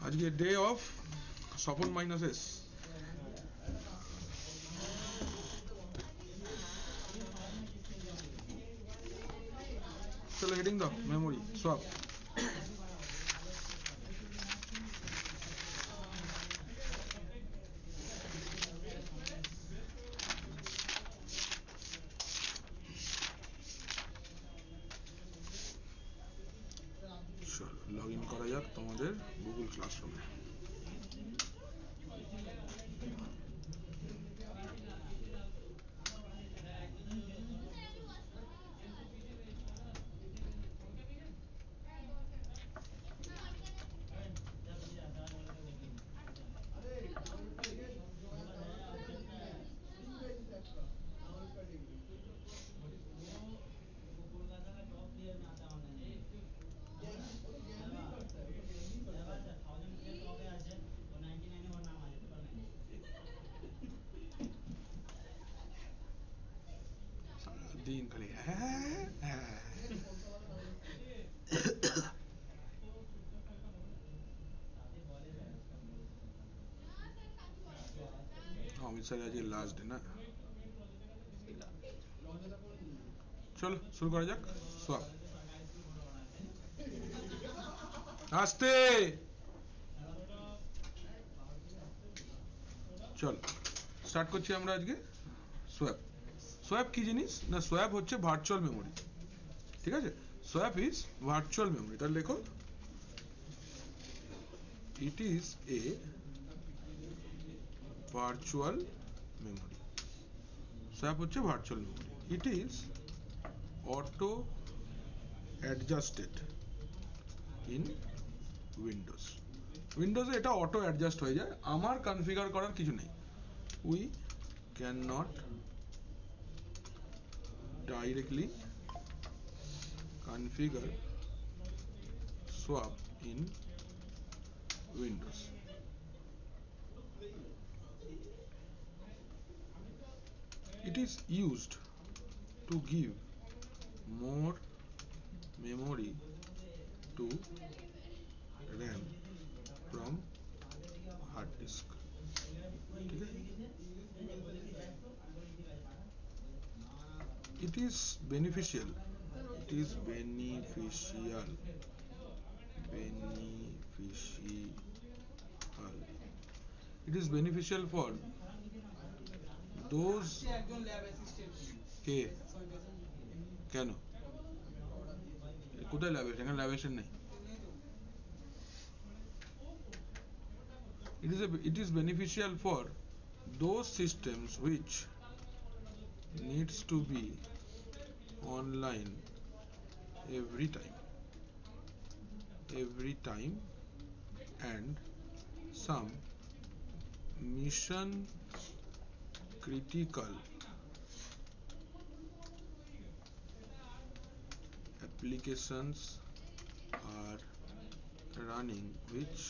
আজকে day of Swapan minus S. চলো heading দাও, মেমোরি সব। চলো লগ ইন করা যাক তোমাদের গুগল ক্লাসরুমে। दिन खाली अमित सर आज लास्ट डे ना। चलो शुरू करा जाक। स्वाप आस्ते चल स्टार्ट করছি আমরা আজকে। সোয়াপ সোয়াপ কি জিনিস না, সোয়াপ হচ্ছে ভার্চুয়াল মেমোরি। ঠিক আছে, সোয়াপ ইজ ভার্চুয়াল মেমোরি। তাহলে লেখো it is a virtual memory. Swap হচ্ছে virtual memory. It is auto adjusted in Windows. উইন্ডোজে এটা অটো অ্যাডজাস্ট হয়ে যায়, আমার কনফিগার করার কিছু নেই। We can not directly configure swap in Windows. It is used to give more memory to RAM from hard disk. It is beneficial. It is beneficial. It is beneficial for those কে কেন কোথায় lab এখানে ল্যাবেশন নেই। It is beneficial for those systems which needs to be online every time and some mission critical applications are running which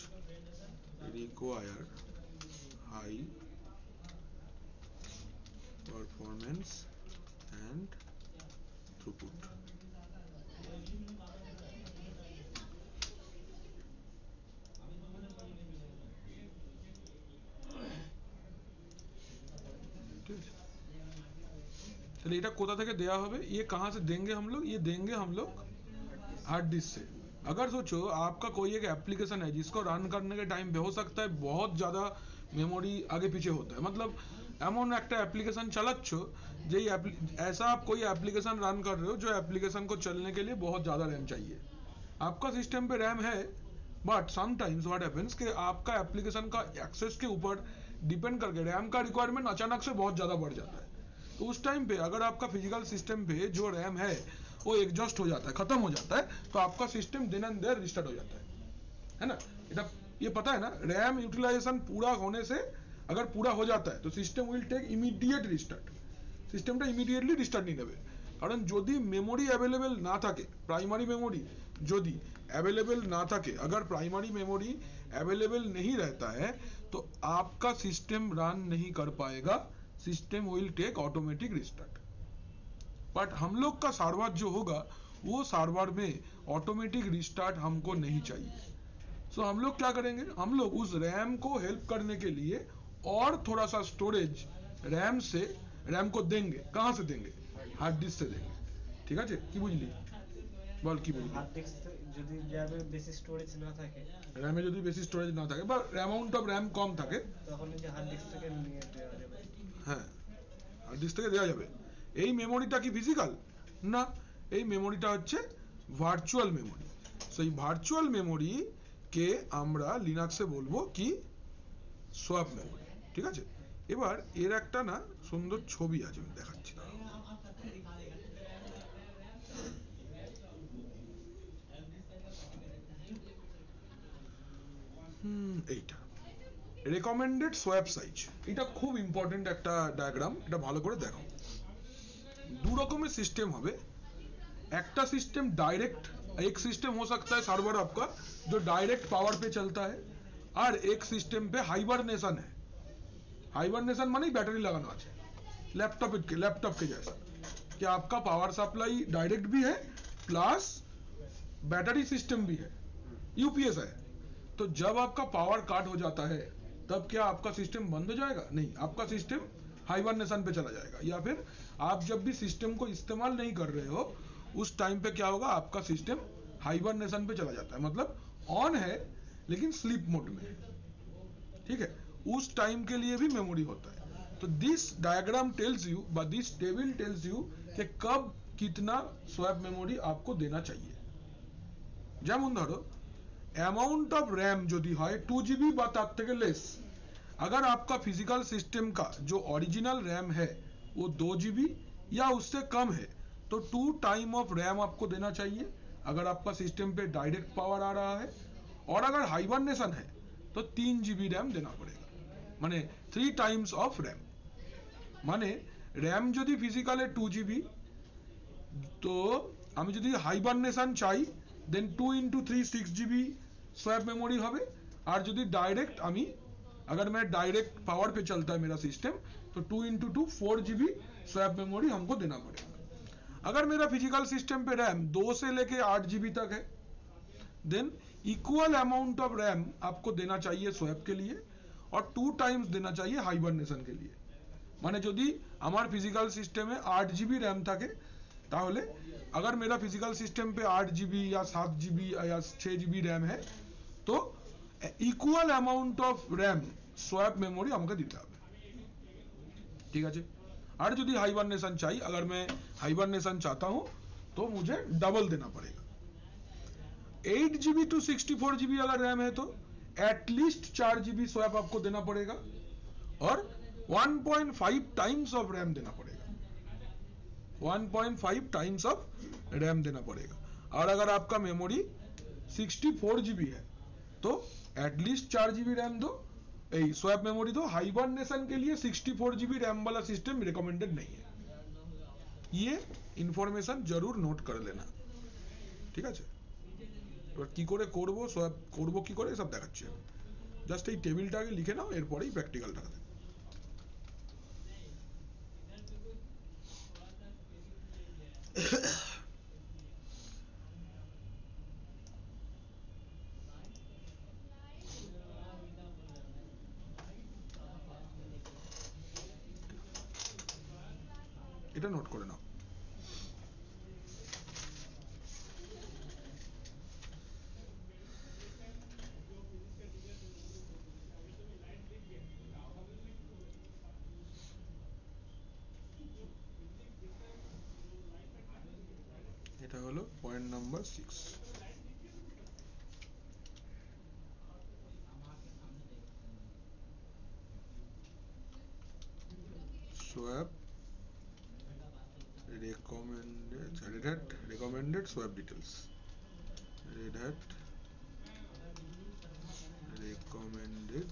require high performance and throughput. चलिए এটা कोथा থেকে দেয়া হবে, ये कहां से देंगे हम लोग, ये देंगे हम लोग हार्ड डिस्क से। अगर सोचो आपका कोई एक एप्लीकेशन है जिसको रन करने के टाइम पे हो सकता है बहुत ज़्यादा मेमोरी आगे पीछे होता है, मतलब এমন একটা অ্যাপ্লিকেশন চালাচ্ছ যেই ऐसा आप कोई एप्लीकेशन रन कर रहे हो जो एप्लीकेशन को चलने के लिए बहुत ज़्यादा रैम चाहिए। आपका सिस्टम पे रैम है बट समटाइम्स व्हाट हैपेंस कि आपका एप्लीकेशन का एक्सेस के ऊपर डिपेंड करके रैम का रिक्वायरमेंट अचानक से बहुत ज़्यादा बढ़ जाता है। तो उस टाइम पे अगर आपका फिजिकल सिस्टम पे जो रैम है वो एग्जॉस्ट हो जाता है, खत्म हो जाता है, तो आपका system then and there restart हो जाता है ना। ये पता है ना, रैम यूटिलाइजेशन पूरा होने से अगर पूरा हो जाता है तो system will take immediate restart. सिस्टमটা ইমিডিয়েটলি রিস্টার্ট নিয়ে নেবে, কারণ যদি মেমোরি অ্যাভেলেবল না থাকে, प्राइमरी मेमोरी যদি अवेलेबल ना থাকে, अगर प्राइमरी मेमोरी अवेलेबल नहीं रहता है तो आपका सिस्टम रन नहीं कर पाएगा, system will take automatic restart. But हम लोग का सर्वर जो होगा वो सर्वर में ऑटोमेटिक रिस्टार्ट हमको नहीं चाहिए। सो सो हम लोग क्या करेंगे, हम लोग उस रैम को हेल्प करने के लिए और थोड़ा सा स्टोरेज रैम को देंगे। कहाँ से देंगे, हार्ड डिस्क से देंगे। ঠিক আছে, কি বুঝলি বল, কি বুঝলি? হার্ড ডিস্ক যদি র্যামে বেশি স্টোরেজ না থাকে, র্যামে যদি বেশি স্টোরেজ না থাকে বা অ্যামাউন্ট অফ র্যাম কম থাকে, তখন এই যে হার্ড ডিস্ক থেকে নিয়ে দেওয়া যাবে। হ্যাঁ হার্ড ডিস্ক থেকে দেওয়া যাবে। এই মেমোরিটা কি ফিজিক্যাল না, এই মেমোরিটা হচ্ছে ভার্চুয়াল মেমোরি। সেই ভার্চুয়াল মেমোরি কে আমরা লিনাক্সে বলবো কি, সোয়াপ মেমোরি। ঠিক আছে, এবার এর একটা না সুন্দর ছবি আছে, আমি দেখাচ্ছি। এইটা রেকমেন্ডেড সোয়াপ সাইজ, এটা খুব ইম্পর্টেন্ট একটা ডায়াগ্রাম, এটা ভালো করে দেখো। दो रकमेर सिस्टम হবে, একটা सिस्टम डायरेक्ट, एक सिस्टम हो सकता है सर्वर आपका जो डायरेक्ट पावर पे चलता है, और एक सिस्टम पे हाइबरनेशन है। हाइबरनेशन माने बैटरी लगाना है, लैपटॉप के जैसा कि आपका पावर सप्लाई डायरेक्ट भी है प्लस बैटरी सिस्टम भी है, यूपीएस है। तो जब आपका पावर काट हो जाता है तब क्या आपका सिस्टम बंद हो जाएगा? नहीं, आपका सिस्टम हाइबरनेशन पे चला जाएगा। या फिर आप जब भी सिस्टम को इस्तेमाल नहीं कर रहे हो उस टाइम पे क्या होगा, आपका सिस्टम हाइबरनेशन पे चला जाता है, मतलब ऑन है लेकिन स्लीप मोड में है। ठीक है, उस टाइम के लिए भी मेमोरी होता है। तो this diagram tells you, this table tells you कि कब कितना स्वैप मेमोरी आपको देना चाहिए। যেমন ধরো অ্যামাউন্ট অফ रैम যদি হয় 2 GB বা তার থেকে লেস, अगर आपका फिजिकल सिस्टम का जो ओरिजिनल रैम है वो 2 GB या उससे कम है तो 2 टाइम ऑफ रैम आपको देना चाहिए अगर आपका सिस्टम पे डायरेक्ट पावर आ रहा है। और अगर हाइबरनेशन है तो 3 GB रैम देना पड़ेगा, माने 3 टाइम्स ऑफ रैम। माने रैम যদি फिजिकल 2 GB तो আমি যদি হাইবারনেশন চাই দেন 2 into 3 6 GB स्वैप मेमोरी হবে। और যদি डायरेक्ट আমি, अगर मैं डायरेक्ट पावर पे चलता है मेरा सिस्टम तो 2 into 2 4 GB स्वैप मेमोरी हमको देना पड़ेगा। अगर मेरा फिजिकल सिस्टम पे रैम 2 से लेके 8 GB तक है than equal amount of RAM आपको देना चाहिए स्वैप के लिए और 2 टाइम्स देना चाहिए हाइबरनेशन के लिए। माने যদি আমার ফিজিক্যাল সিস্টেমে 8 GB रैम থাকে তাহলে अगर मेरा फिजिकल सिस्टम पे 8 GB या 7 GB या 6 GB रैम है तो equal amount of RAM swap memory আমাকে দিতে হবে। ঠিক আছে, और যদি हाइबरनेशन चाहिए, अगर मैं हाइबरनेशन चाहता हूं तो मुझे डबल देना पड़ेगा। 8 GB टू 64 GB अगर रैम है तो एटलीस्ट 4 GB स्वैप आपको देना पड़ेगा और 1.5 टाइम्स ऑफ रैम देना पड़ेगा, 1.5 टाइम्स ऑफ रैम देना पड़ेगा। और अगर आपका मेमोरी 64 GB है तो एटलीस्ट 4 GB रैम दो, स्वैप मेमोरी दो। हाइबरनेशन के लिए 64 GB रैम वाला सिस्टम रिकमेंडेड नहीं है, ये इनफरमेशन जरूर नोट कर लेना। ঠিক আছে, এবার কি করে করব, সব করব কি করে সব দেখাচ্ছি আমি। জাস্ট এই টেবিলটা আগে লিখে নাও, এরপরেই প্র্যাকটিক্যালটা হবে। এটা নোট করে নাও। এটা হলো point number 6। swap recommended swap details, red hat recommended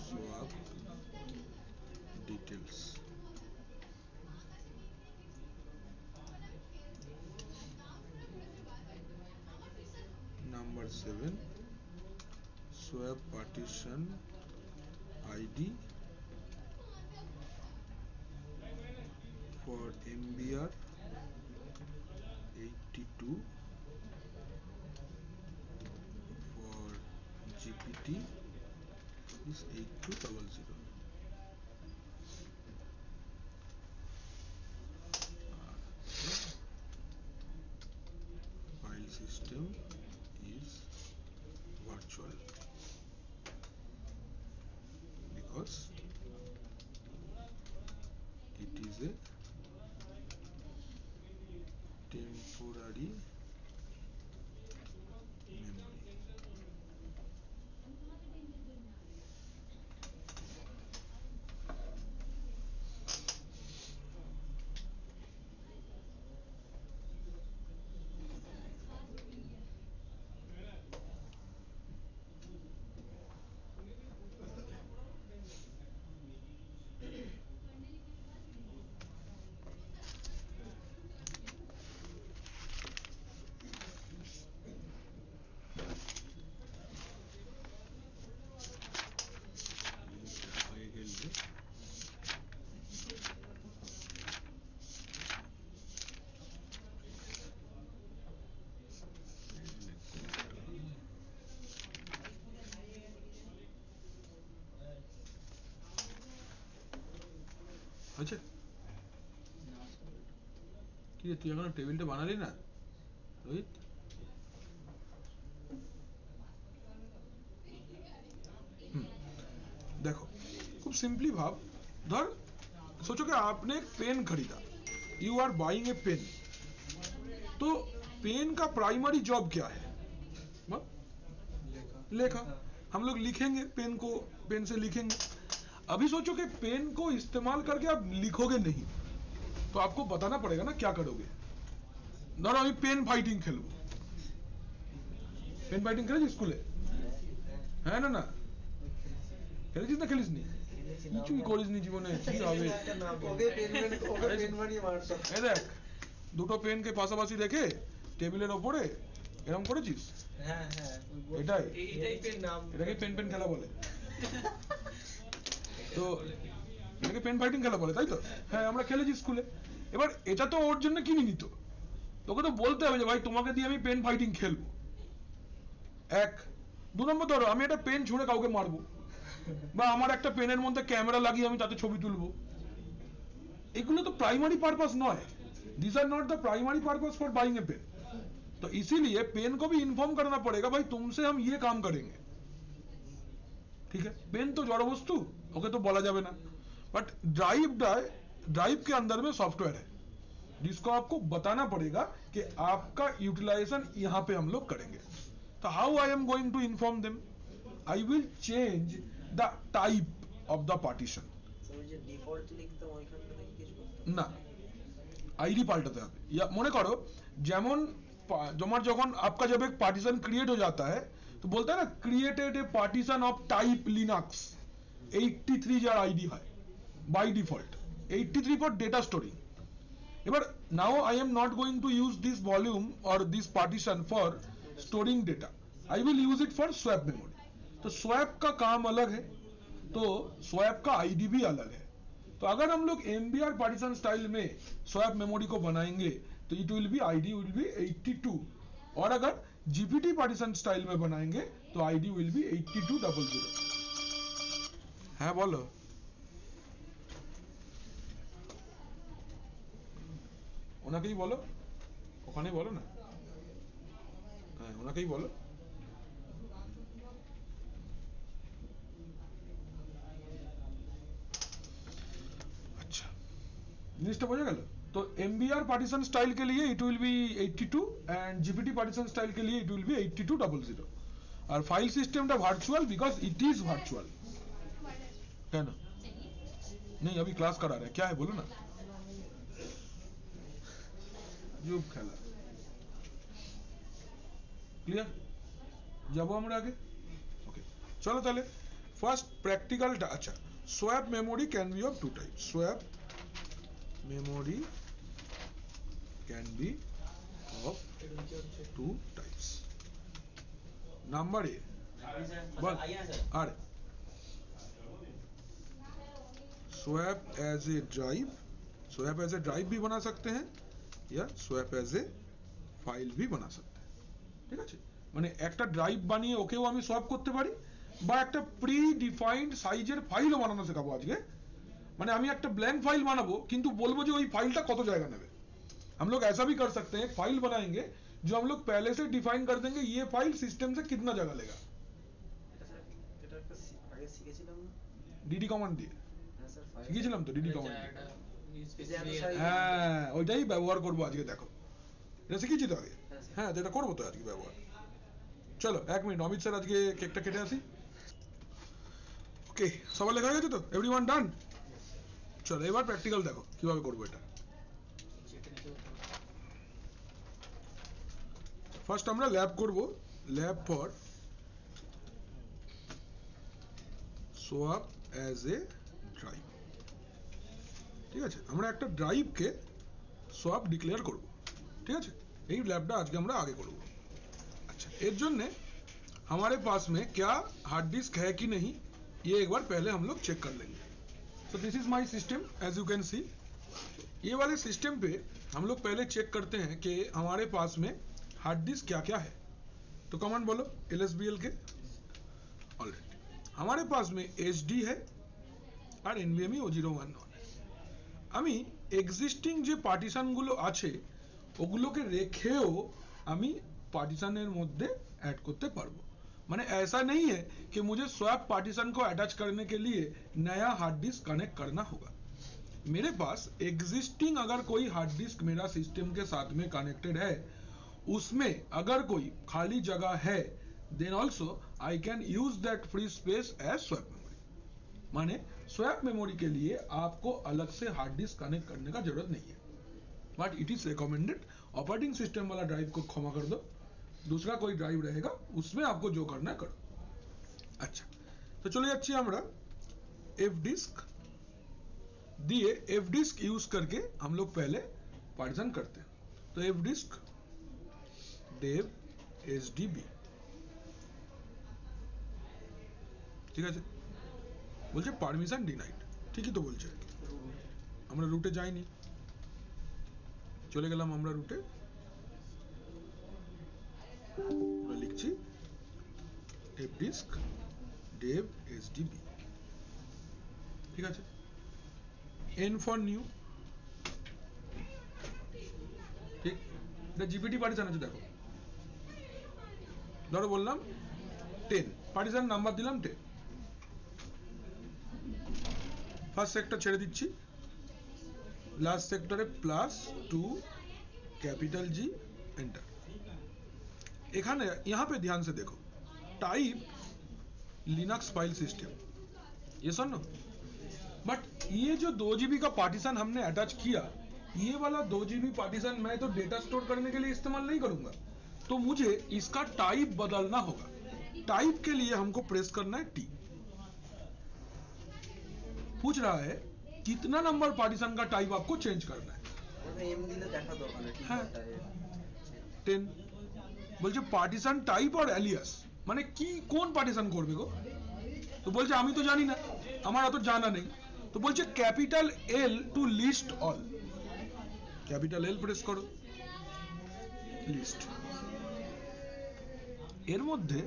swap details। Number 7, swap partition ID for MBR 80 82 for GPT is 8200. File system is virtual because it is a temporary memory. আচ্ছা কি রে, তুই এখনো টেবিলটা বানালি না রোহিত? देखो खूब सिंपली भाव धर सोचो कि आपने एक पेन खरीदा, you are buying a pen, तो पेन का प्राइमरी जॉब क्या है? लेखा। हम लोग लिखेंगे पेन को, पेन से लिखेंगे। अभी सोचो कि पेन को इस्तेमाल करके आप लिखोगे नहीं, तो आपको बताना पड़ेगा ना क्या करोगे। धरो আমি पेन फाइटिंग खेलबो, पेन फाइटिंग खेलेছিস স্কুলে? হ্যাঁ না না খেলেছিস না খেলিসনি? কিছুই করিসনি জীবনে, কি হবে? এই দেখ দুটো পেনকে পাশাপাশি রেখে টেবিলের ওপরে এরকম করেছিস? হ্যাঁ হ্যাঁ এটাই পেন নাম, এটাকে পেন পেন খেলা বলে। তো এটাকে পেন ফাইটিং খেলা বলে, তাই তো? হ্যাঁ আমরা খেলেছি স্কুলে। এবার এটা তো ওর জন্য কিনে নিত, তোকে তো বলতে হবে যে ভাই তোমাকে দিয়ে আমি পেন ফাইটিং খেলবো। এক দু নম্বর ধরো আমি একটা পেন ছুঁড়ে কাউকে মারবো, বা আমার একটা পেনের মধ্যে ক্যামেরা লাগিয়ে আমি তাতে ছবি তুলবো, এগুলো তো primary purpose not, this are not the primary purpose for buying a pen. तो इसीलिए पेन को भी इन्फॉर्म करना पड़ेगा भाई तुमसे हम ये काम करेंगे, ठीक है? पेन तो जड़ वस्तु, ओके तो बोला जावे ना, बट ड्राइव के अंदर में सॉफ्टवेयर है जिसको आपको बताना पड़ेगा कि आपका यूटिलाइजेशन यहाँ पे हम लोग करेंगे। तो how I am going to inform them? I will change the type of the partition. না आईडी पाल्टाते হবে, या মনে করো যেমন তোমার যখন आपका जब एक पार्टीशन क्रिएट हो जाता है तो बोलता है ना created a partition of type Linux 83 যার आईडी হয় by default 83 for data storing. এবার now I am not going to use this volume और this partition for storing data, I will use it for swap memory. तो swap का काम अलग है, तो स्वैप का आईडी भी अलग है। तो अगर हम लोग एमबीआर पार्टीशन स्टाइल में स्वैप मेमोरी को बनाएंगे तो it will be ID will be 82, और अगर जीपीटी पार्टीशन स्टाइल में बनाएंगे तो आईडी विल बी 8200। হ্যাঁ বলো। ওনাকেই বলো, ওখানেই বলো না, হ্যাঁ ওনাকেই বলো। अच्छा জিনিসটা বোঝা গেল? तो एमबीआर पार्टीशन स्टाइल के लिए it will be 82 and GPT partition style के लिए इट विल बी 8200। और फाइल सिस्टम टा virtual because it is virtual है ना? नहीं अभी क्लास करा रहे हैं, क्या है बोलो ना। जो खेला क्लियर যাবো আমরা আগে, ওকে চলো তাহলে ফার্স্ট প্র্যাকটিক্যালটা। আচ্ছা swap memory can be of two types, swap memory can be of two types। Number এ বল আর swap as a drive, swap as a drive भी बना सकते हैं या swap as a फाइल भी बना सकते हैं ঠিক আছে মানে একটা ড্রাইভ বানিয়ে ওকেও আমি সোয়াপ করতে পারি বা একটা প্রি ডিফাইন্ড সাইজের ফাইলও বানানো শেখাবো আজকে মানে আমি একটা ব্ল্যাঙ্ক ফাইল বানাবো কিন্তু বলবো যে ওই ফাইলটা কত জায়গা নেবে हम लोग ऐसा भी कर सकते हैं फाइल बनाएंगे जो हम लोग पहले से डिफाइन कर देंगे ये फाइल सिस्टम से कितना जगह लेगा डीडी कमांड দিয়ে শিখেছিলাম তো ডিডি কমান্ড হ্যাঁ ওইটাই ব্যবহার করব আজকে দেখো এটা শিখেছি তো আগে হ্যাঁ এটা করব তো আজকে ব্যবহার চলো এক মিনিট অমিত স্যার আজকে কেকটা কেটে আসি ওকে সবার লেখা গেছে তো এভরিওয়ান ডান চলো এবার প্র্যাকটিক্যাল দেখো কিভাবে করব এটা ফার্স্ট আমরা ল্যাব করব lab for swap as a drive ঠিক আছে আমরা একটা ড্রাইভকে সোয়াপ ডিক্লেয়ার করব ঠিক আছে এই लैबটা আজকে আমরা आगे করব अच्छा এর জন্য हमारे पास में क्या हार्ड डिस्क है कि नहीं ये एक बार पहले हम लोग चेक कर लेंगे तो this is my system as you can see ये वाले सिस्टम पे हम लोग पहले चेक करते हैं कि हमारे पास में हार्ड डिस्क क्या क्या है तो कमांड बोलो lsbl के ऑलरेडी हमारे पास में hd है और nvme 011 আমি এক্সিস্টিং যে পার্টিশনগুলো আছে ওগুলোকে রেখেও আমি পার্টিশনের মধ্যে ऐड করতে পারবো মানে ऐसा नहीं है कि मुझे स्वैप पार्टीशन को अटैच करने के लिए नया हार्ड डिस्क कनेक्ट करना होगा मेरे पास एग्जिस्टिंग अगर कोई हार्ड डिस्क मेरा सिस्टम के साथ में कनेक्टेड है उसमें अगर कोई खाली जगह है then also I can use that free space as swap memory माने स्वैप मेमोरी के लिए आपको अलग से हार्ड डिस्क कनेक्ट करने का जरूरत नहीं है but it is recommended operating system वाला ड्राइव को क्षमा कर दो दूसरा कोई ड्राइव रहेगा उसमें आपको जो करना है करो अच्छा तो चले যাচ্ছি আমরা एफ डिस्क दिए एफ डिस्क यूज करके हम लोग पहले पार्टीशन करते हैं तो एफ डिस्क dev sdb ঠিক আছে বলছে পারমিশন ডিনাইড ঠিকই তো বলছে আমরা রুটে যাইনি চলে গেলাম আমরা রুটে আমরা লিখছি fdisk dev sdb ঠিক আছে n for new ঠিক এটা জিপিটি পার্টিশন আছে দেখো ধরো বললাম 10 পার্টিশন নাম্বার দিলাম 10 ফার্স্ট সেক্টর ছেড়ে দিচ্ছি लास्ट सेक्टर है +2 कैपिटल जी एंटर এখানে यहाँ पे ध्यान से देखो टाइप लिनक्स फाइल सिस्टम ये सुनो बट ये जो 2 GB का पार्टीशन हमने अटैच किया ये वाला 2 GB पार्टीशन मैं तो डेटा स्टोर करने के लिए इस्तेमाल नहीं करूंगा तो मुझे इसका टाइप बदलना होगा टाइप के लिए हमको प्रेस करना है टी पूछ रहा है कितना नंबर पार्टीशन का टाइप आपको चेंज करना है हाँ 10 বলছে পার্টিশন টাইপ আর অ্যালিয়াস মানে কি কোন পার্টিশন করবে গো তো বলছে আমি তো জানি না আমার অত জানা নেই তো বলছে capital L to list all capital L press করো লিস্ট এর মধ্যে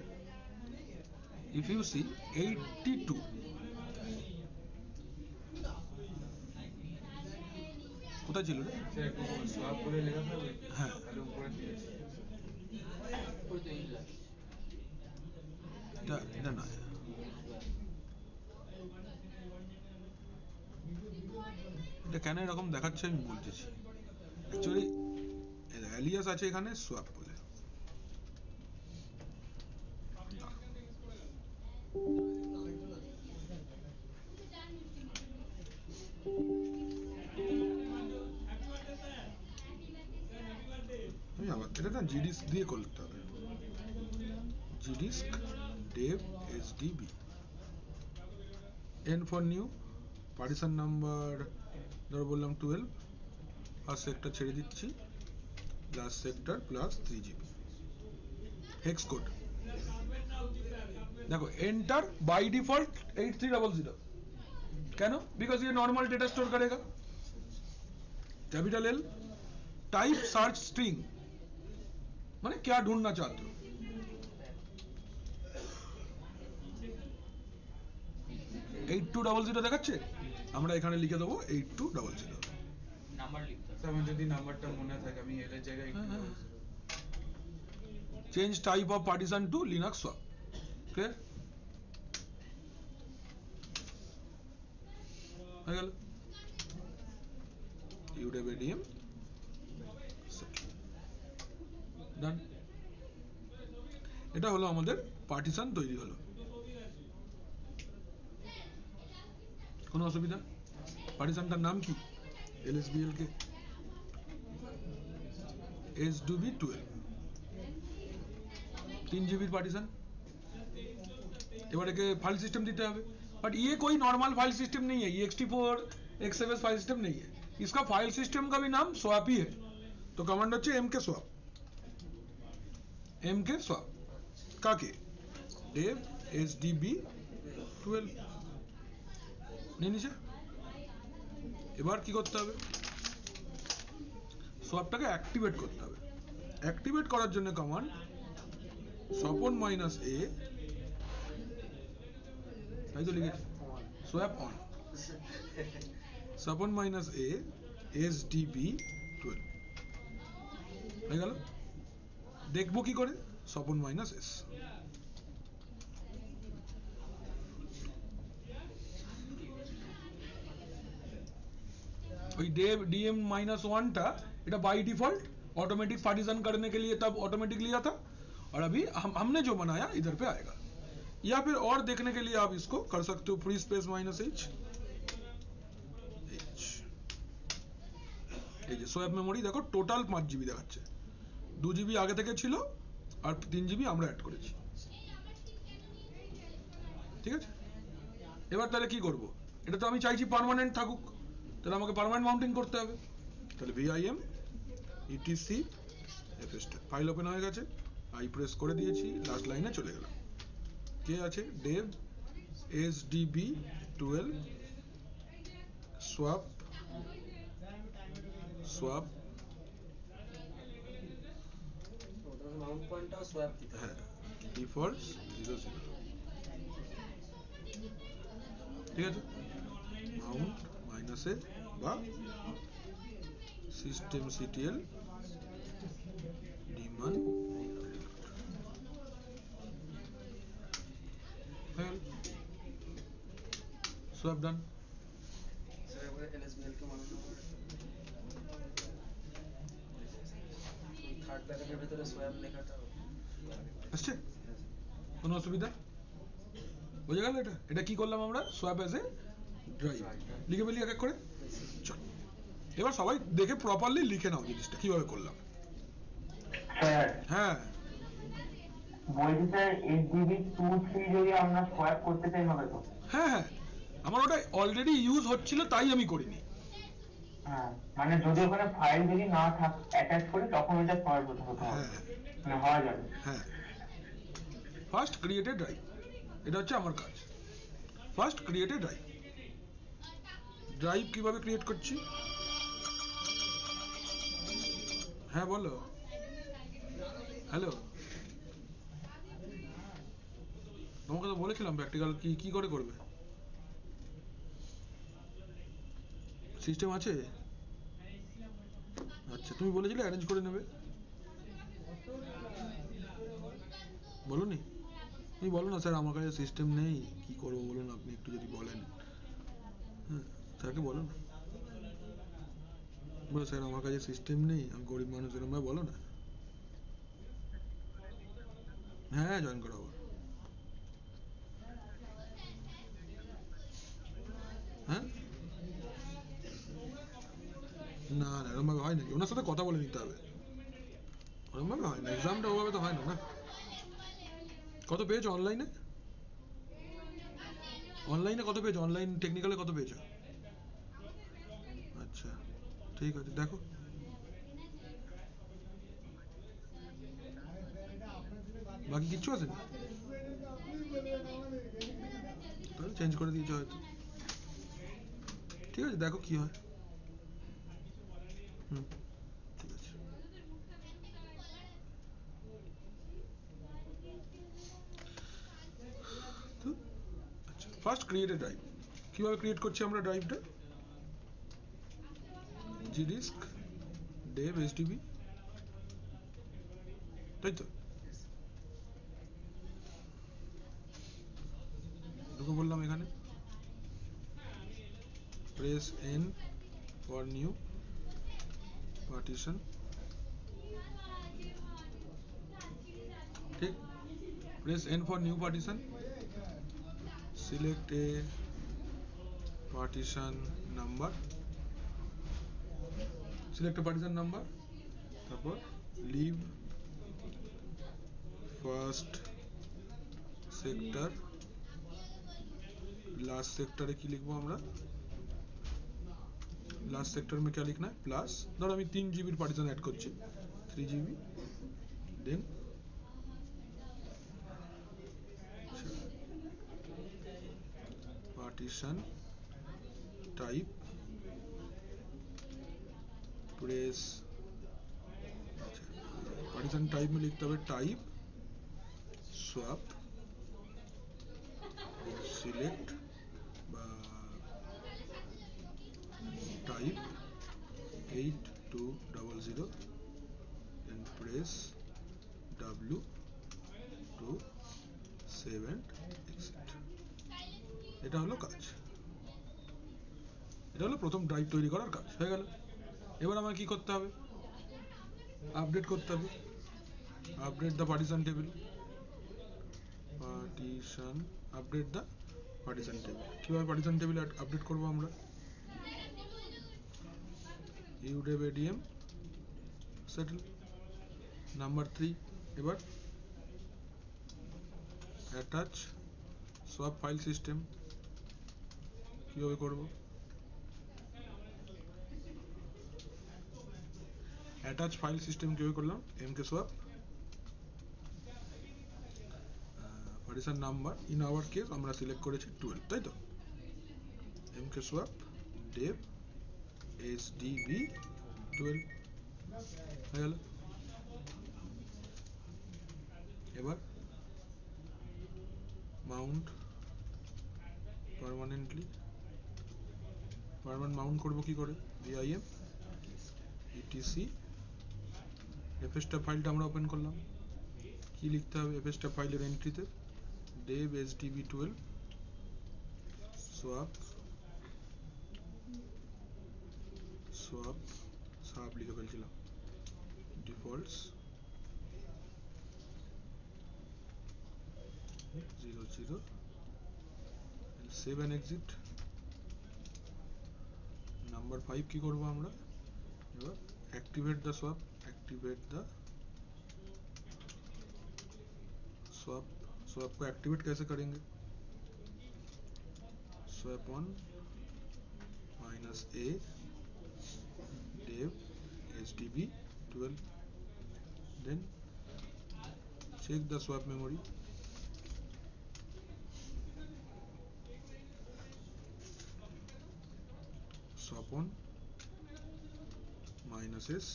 ইফ ইউ সি 82 কোথায় ছিল রে সোয়াপ করে লেখা থাকবে হ্যাঁ আর উপরে দিয়েছে এটা না এটা কেন এরকম দেখাচ্ছে আমি বলতেছি অ্যাকচুয়ালি অ্যালিয়াস আছে এখানে সোয়াপ বলে আবার এটা না জিডিস্ক দিয়ে করতে হবে জিডিস্ক dev sdb n for new partition number ধর বললাম 12 ফার্স্ট সেক্টর ছেড়ে দিচ্ছি last sector +3 GB hex code देखो एंटर बाय डिफॉल्ट 8300 क्यों बिकॉज ये नॉर्मल डेटा स्टोर करेगा capital L type search string মানে क्या ढूंढना चाहते हो। এইট টু ডাবল জিরো দেখাচ্ছে, আমরা এখানে লিখে দেবো 8200। নাম্বার লিখতে হবে। আমার যদি নাম্বারটা মনে থাকে আমি এর জায়গায় হ্যাঁ, হ্যাঁ। একটু change type of partition to Linux swap. Clear হয়ে গেল। UWDM ডান। এটা হলো আমাদের পার্টিশন তৈরি হলো। কোনো অসুবিধা? পার্টিশনটার নাম কি? LSBL কে SDB12 3 GB पार्टीशन। এবারে फाइल सिस्टम दीते हैं, बट ये कोई नॉर्मल फाइल सिस्टम नहीं है, ये ext4 XFS फाइल सिस्टम नहीं है, इसका फाइल सिस्टम का भी नाम स्वैप ही है। तो कमांड होच्छे mk swap, mk swap কাকে dev SDB12 নিয়ে নিছে। এবার কি করতে হবে, সোয়াপটাকে অ্যাক্টিভেট করতে হবে। অ্যাক্টিভেট করার জন্য কমান্ড swapon -a, তাই তো লিখেছি swap on swapon -a SDB12 হয়ে গেল। দেখবো কি করে swapon -s। वही DM-1 टा इटा बाई डिफॉल्ट ऑटोमेटिक पार्टीशन करने के लिए तब ऑटोमेटिक लिया था, और अभी हमने जो बनाया इधर पे आएगा। या फिर और देखने के लिए आप इसको कर सकते हो फ्री स्पेस -h এই যে সোয়াপ মেমোরি দেখো টোটাল 5 GB দেখাচ্ছে, 2 GB আগে থেকে ছিল আর 3 GB আমরা অ্যাড করেছি। ঠিক আছে, এবার তাহলে কি করব, এটা তো আমি চাইছি পার্মানেন্ট থাকুক, তাহলে আমাকে পার্মানেন্ট মাউন্টিং করতে হবে। তাহলে vim etc fstep file open হয়ে গেছে, আই প্রেস করে দিয়েছি, লাস্ট লাইনে চলে গেলাম। কে আছে dev SDB12 swap মাউন্ট পয়েন্টটাও সোয়াপ দিতে হবে। হ্যাঁ ডিফল্ট 00। ঠিক আছে, মাউন্ট -a বা systemctl daemon swap done। Sir একবার LSBL কে বানানো হবে। থার্ড প্যাকেটের ভিতরে সোয়াপ লেখাটা আসছে, কোনো অসুবিধা? বুঝে গেল? এটা কি করলাম আমরা, সোয়াপ অ্যাজ এ ড্রাইভ লিখে ফেলি এক এক করে। চল এবার সবাই দেখে প্রপারলি লিখে নাও জিনিসটা কিভাবে করলাম। স্যার হ্যাঁ বলছি স্যার SDB23 যদি আমরা সোয়াপ করতে চাই হবে তো? হ্যাঁ হ্যাঁ, আমার ওটা অলরেডি ইউজ হচ্ছিল তাই আমি করিনি। হ্যাঁ মানে যদি ওখানে ফাইল যদি না থাক অ্যাটাচ করি তখন ওটা সোয়াপ হতে হবে, হ্যাঁ মানে হওয়া যাবে। হ্যাঁ, ফার্স্ট ক্রিয়েটেড ড্রাইভ, এটা হচ্ছে আমার কাজ। ফার্স্ট ক্রিয়েটেড ড্রাইভ, ড্রাইভ কিভাবে ক্রিয়েট করছি? হ্যাঁ বলো, হ্যালো, তোমাকে তো বলেছিলাম প্র্যাকটিক্যাল কি করে করবে। সিস্টেম আছে? আচ্ছা তুমি বলেছিলে অ্যারেঞ্জ করে নেবে, বলোনি? তুমি বলো না স্যার আমার কাছে সিস্টেম নেই, কি করবো বলুন, আপনি একটু যদি বলেন। হ্যাঁ স্যারকে বলো না, বলো স্যার আমার কাছে সিস্টেম নেই, আমি গরিব মানুষ, এরকম ভাবে বলো না। হ্যাঁ জয়েন করাবো। হ্যাঁ না না এরকম ভাবে হয় নাকি, ওনার সাথে কথা বলে নিতে হবে, ওরকম ভাবে হয় না, এক্সামটা ওভাবে তো হয় না। না কত পেয়েছো অনলাইনে? অনলাইনে কত পেয়েছো, অনলাইন টেকনিক্যালে কত পেয়েছো? আচ্ছা ঠিক আছে, দেখো বাকি কিচ্ছু আসেনি, তাহলে চেঞ্জ করে দিয়েছো হয়তো। ঠিক আছে দেখো কি হয়। ঠিক আছে। First create a drive. কিভাবে ক্রিয়েট করছি আমরা ড্রাইভটা? gdisk dev hdb, তাই তো? ঢুকে বললাম এখানে, press n for new partition, ঠিক, press n for new partition, select a partition number, select a partition number, তারপর leave first sector, last sector এ কি লিখবো আমরা? लास्ट सेक्टर में क्या लिखना है? प्लस, धरो আমি 3 GB পার্টিশন ऐड করছি, 3 GB, then partition type, press, partition type में लिखते হবে type swap select type 8200 and press W to save and exit। এটা হলো কাজ, এটা হলো প্রথম ড্রাইভ তৈরি করার কাজ হয়ে গেল। এবার আমাকে কি করতে হবে? আপডেট করতে হবে, update the partition table, partition update the partition table. কিভাবে পার্টিশন টেবিল আপডেট করব আমরা? udev adm settle number 3। এবার attach swap file system, কিভাবে করব? attach file system কিভাবে করলাম? mkswap partition number, in our case আমরা সিলেক্ট করেছি 12, তাই তো? mkswap dev hdb12 হয়ে গেল। এবার মাউন্ট পার্মানেন্টলি, পার্মানেন্ট মাউন্ট করব কি করে? vim etc fstab ফাইলটা আমরা ওপেন করলাম, কি লিখতে হবে fstab ফাইলের এন্ট্রিতে? dev hdb12 swap সাব লিখে ফেলছিলাম, defaults 00, save and exit. Number 5 কি করব আমরা? এবার activate the swap, activate the swap. Swap को एक्टिवेट कैसे करेंगे? Swap on -a dev hdb12, then check the swap memory, swap on -s,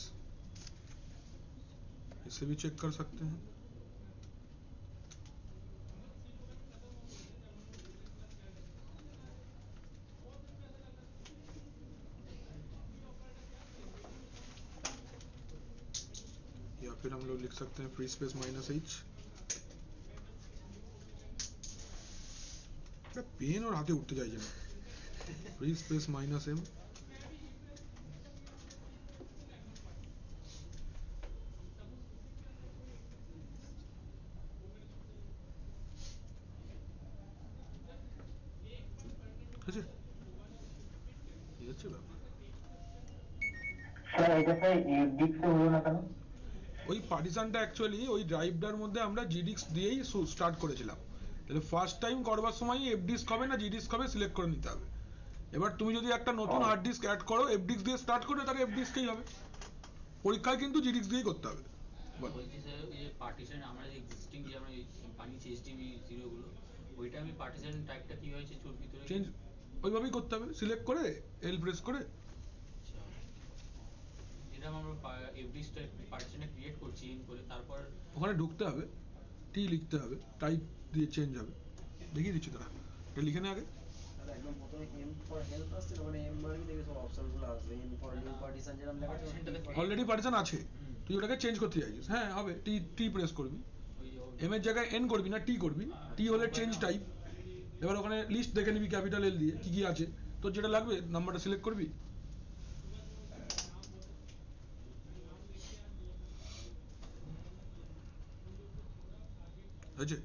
इसे भी चेक कर सकते हैं। या फिर हम लोग लिख सकते हैं फ्री स्पेस -h। पेन और हाथे उठते जाइए ना, फ्री स्पेस -m, আছে এই হচ্ছে ব্যাপার। স্যার এটা স্যার ডিস্কে হলো না কেন? ওই পার্টিশনটা অ্যাকচুয়ালি ওই ড্রাইভটার মধ্যে আমরা gdisk দিয়েই স্টার্ট করেছিলাম, তাহলে ফার্স্ট টাইম করবার সময় fdisk হবে না gdisk হবে সিলেক্ট করে নিতে হবে। এবার তুমি যদি একটা নতুন হার্ড ডিস্ক অ্যাড করো fdisk দিয়ে স্টার্ট করো, তাহলে fdiskই হবে। পরীক্ষায় কিন্তু gdisk দিয়েই করতে হবে। বলছি স্যার এই যে পার্টিশন আমরা যে এক্সিস্টিং যে আমরা বানিয়েছি HDB 0 গুলো, ওইটা আমি পার্টিশন টাইপটা কি হয়েছে ওর ভিতরে চেঞ্জ ওইভাবেই করতে হবে, সিলেক্ট করে এল প্রেস করে। আচ্ছা, যেটা আমরা FD পার্টিশনটা ক্রিয়েট করছি ইন করে, তারপর ওখানে ঢুকতে হবে, টি লিখতে হবে, টাইপ দিয়ে চেঞ্জ হবে। দেখিয়ে দিচ্ছি তারা, এটা লিখে নে আগে। তাহলে একদম প্রথমে এম ফর হেল্প আসছে না, মানে এম মার্কিং দেখে সব অপশনগুলো আসবে, এন ফর নিউ পার্টিশন যেরকম লেখা আছে অলরেডি পার্টিশন আছে, তুই ওটাকে চেঞ্জ করতে চাইছিস, হ্যাঁ হবে, টি টি প্রেস করবি, এম এর জায়গায় এন করবি না টি করবি, টি হলে চেঞ্জ টাইপ, এবার ওখানে লিস্ট দেখে নিবি ক্যাপিটাল এল দিয়ে কি কি আছে, তোর যেটা লাগবে নাম্বারটা সিলেক্ট করবি। আছে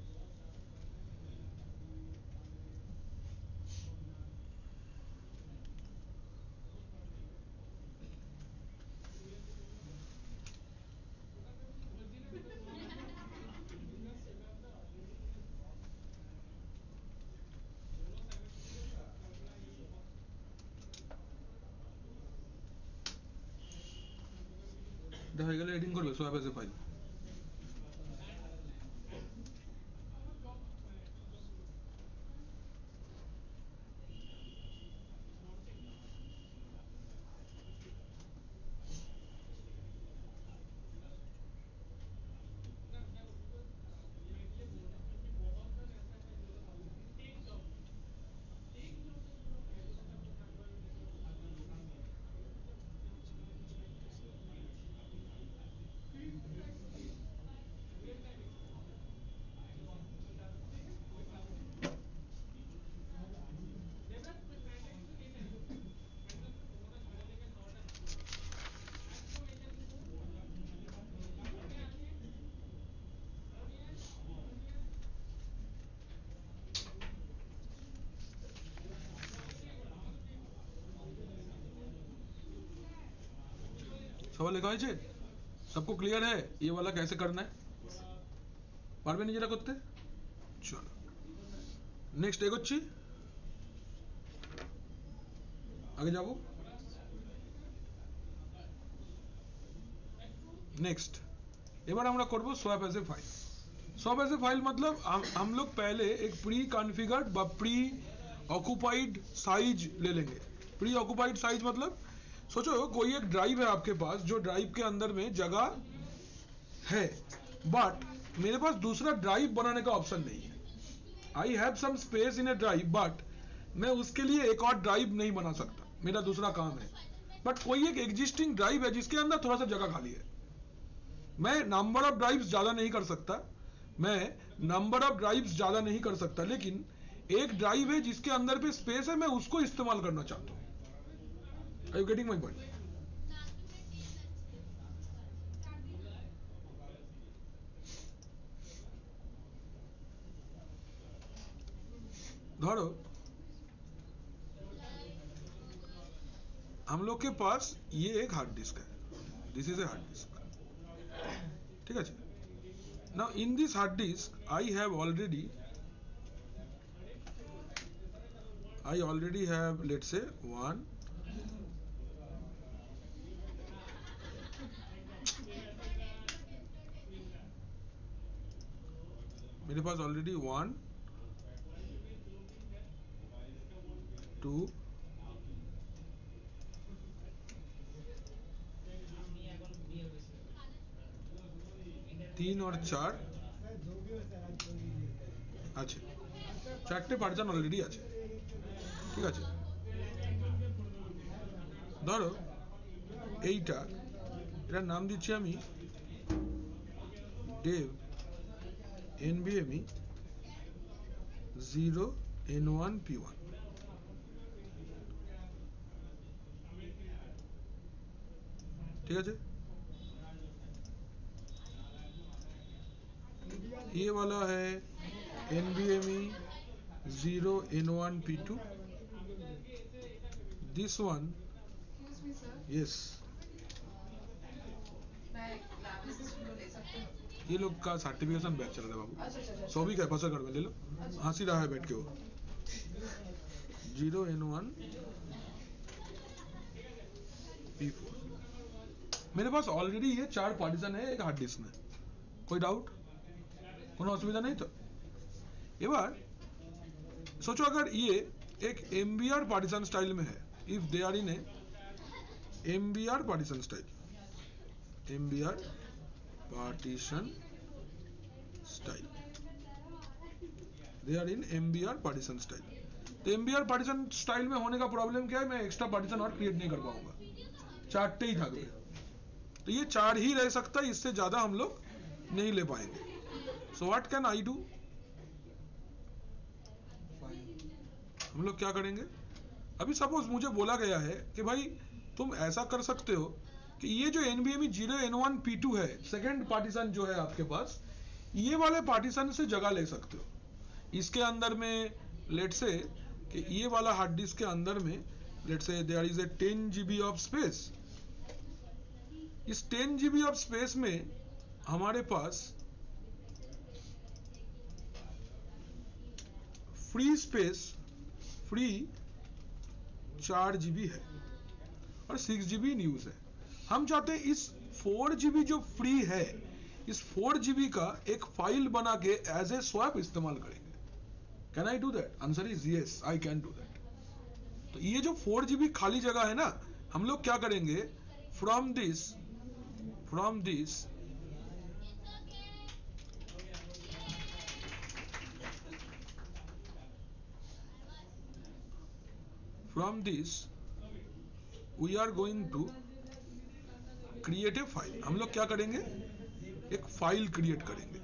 এটা হয়ে গেলে এডিং করবে সোয়াপ এজ এ ফাইল। সবাই লেখা হয়েছে, सबको क्लियर है ये वाला कैसे करना है, পারবে নিজেরা করতে? চলো নেক্সট এগোচ্ছি, আগে যাব। नेक्स्ट এবার আমরা করব swap as a file. Swap as a file मतलब हम लोग पहले एक प्री कॉन्फ़िगर्ड व प्री ऑक्युपाइड साइज ले लेंगे। प्री ऑक्युपाइड साइज मतलब सोचो कोई एक ड्राइव है आपके पास, जो ड्राइव के अंदर में जगह है, बट मेरे पास दूसरा ड्राइव बनाने का ऑप्शन नहीं है। I have some space in a drive, but मैं उसके लिए एक और ड्राइव नहीं बना सकता, मेरा दूसरा काम है। बट कोई एक एग्जिस्टिंग ड्राइव है जिसके अंदर थोड़ा सा जगह खाली है, मैं नंबर ऑफ ड्राइव्स ज्यादा नहीं कर सकता, लेकिन एक ड्राइव है जिसके अंदर पे स्पेस है, मैं उसको इस्तेमाल करना चाहता हूं। Are you getting my point? धरो हम लोग के पास ये एक हार्ड डिस्क है, this is a hard disk, ठीक है। now in this hard disk I already have let's say one, मेरे पास ऑलरेडी 1 2 3 और 4 আছে, চারটে পার্টিশন অলরেডি আছে, ঠিক আছে। ধরো এইটা, এটার নাম দিচ্ছি আমি dev nvme 0n1p1, ঠিক আছে। ये वाला है nvme 0n1p2, this one yes, ये लोग का सर्टिफिकेशन बैच चल रहा है बाबू, सभी का पास कर ले लो, हंसी रहा है बैठ के वो 0n1p4। मेरे पास ऑलरेडी ये 4 पार्टीशन है एक हार्ड डिस्क में, कोई डाउट, কোনো অসুবিধা নেই তো? এবার सोचो अगर ये एक MBR पार्टीशन स्टाइल में है, if they are in a MBR partition style, MBR partition style, they are in MBR partition style, तो एमबीआर पार्टीशन स्टाइल में होने का प्रॉब्लम क्या है, मैं एक्स्ट्रा पार्टीशन और क्रिएट नहीं कर पाऊंगा, चारटे ही থাকবে। तो ये 4 ही रह सकता है, इससे ज्यादा हम लोग नहीं ले पाएंगे। So what can I do, हम लोग क्या करेंगे, अभी सपोज मुझे बोला गया है कि भाई तुम ऐसा कर सकते हो कि ये जो NVMe 0N1P2 है, सेकेंड पार्टीशन जो है आपके पास, ये वाले पार्टीशन से जगह ले सकते हो। इसके अंदर में लेट्स से कि ये वाला हार्ड डिस्क के अंदर में let's say there is a 10 GB of space. इस 10 GB ऑफ स्पेस में हमारे पास फ्री स्पेस, फ्री 4 GB है और 6 GB इन यूज है। हम चाहते हैं इस 4 GB जो फ्री है, इस 4 GB का एक फाइल बना के एज ए स्वैप इस्तेमाल करेंगे। Can I do that, answer is yes, I can do that. तो ये जो 4 GB खाली जगह है ना, हम लोग क्या करेंगे, from this we are going to create a file. हम लोग क्या करेंगे, एक फाइल क्रिएट करेंगे।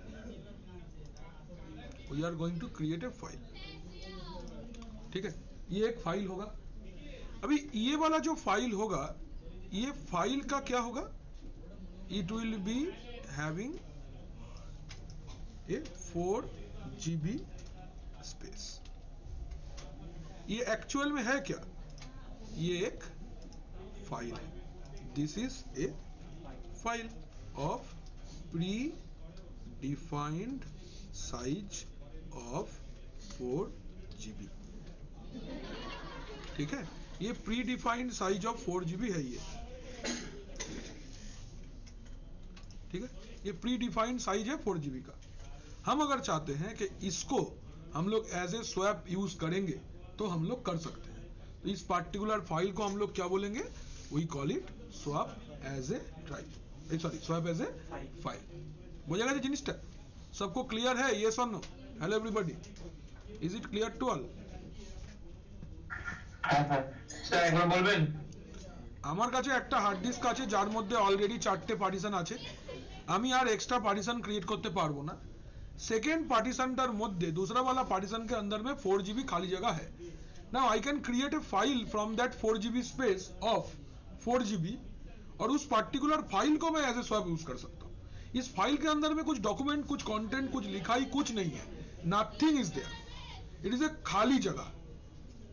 We are going to create a file, ठीक है, ये एक फाइल होगा। अभी ये वाला जो फाइल होगा, ये फाइल का क्या होगा, it will be having a 4 GB space. ये एक्चुअल में है क्या, ये एक फाइल है। This is A file of pre defined size of 4 GB, ठीक है, ये pre defined size of 4 GB है ये, ठीक है, ये प्री डिफाइंड साइज है 4 GB का। हम अगर चाहते हैं कि इसको हम लोग एज ए स्वैप यूज करेंगे तो हम लोग कर सकते हैं। तो इस पार्टिकुलर फाइल को हम लोग क्या बोलेंगे, we call it swap as a drive, sorry swap as a file. बोझा गया जिनिसटा, सबको क्लियर है, येस और no? Hello everybody, is it clear to all? Sir একবার বলবেন। আমার কাছে একটা হার্ড ডিস্ক আছে যার মধ্যে অলরেডি 4টে পার্টিশন আছে, আমি আর এক্সট্রা পার্টিশন क्रिएट করতে পারবো না। सेकेंड पार्टीशनটার মধ্যে दूसरा वाला पार्टीशन के अंदर में 4 GB खाली जगह है। Now I can create a file from that 4 GB space of 4 GB, और उस पार्टिकुलर फाइल को मैं एज ए स्वैप यूज कर सकता हूँ। इस फाइल के अंदर में कुछ डॉक्यूमेंट, कुछ कंटेंट, कुछ लिखाई कुछ नहीं है, nothing is there, it is a खाली जगह,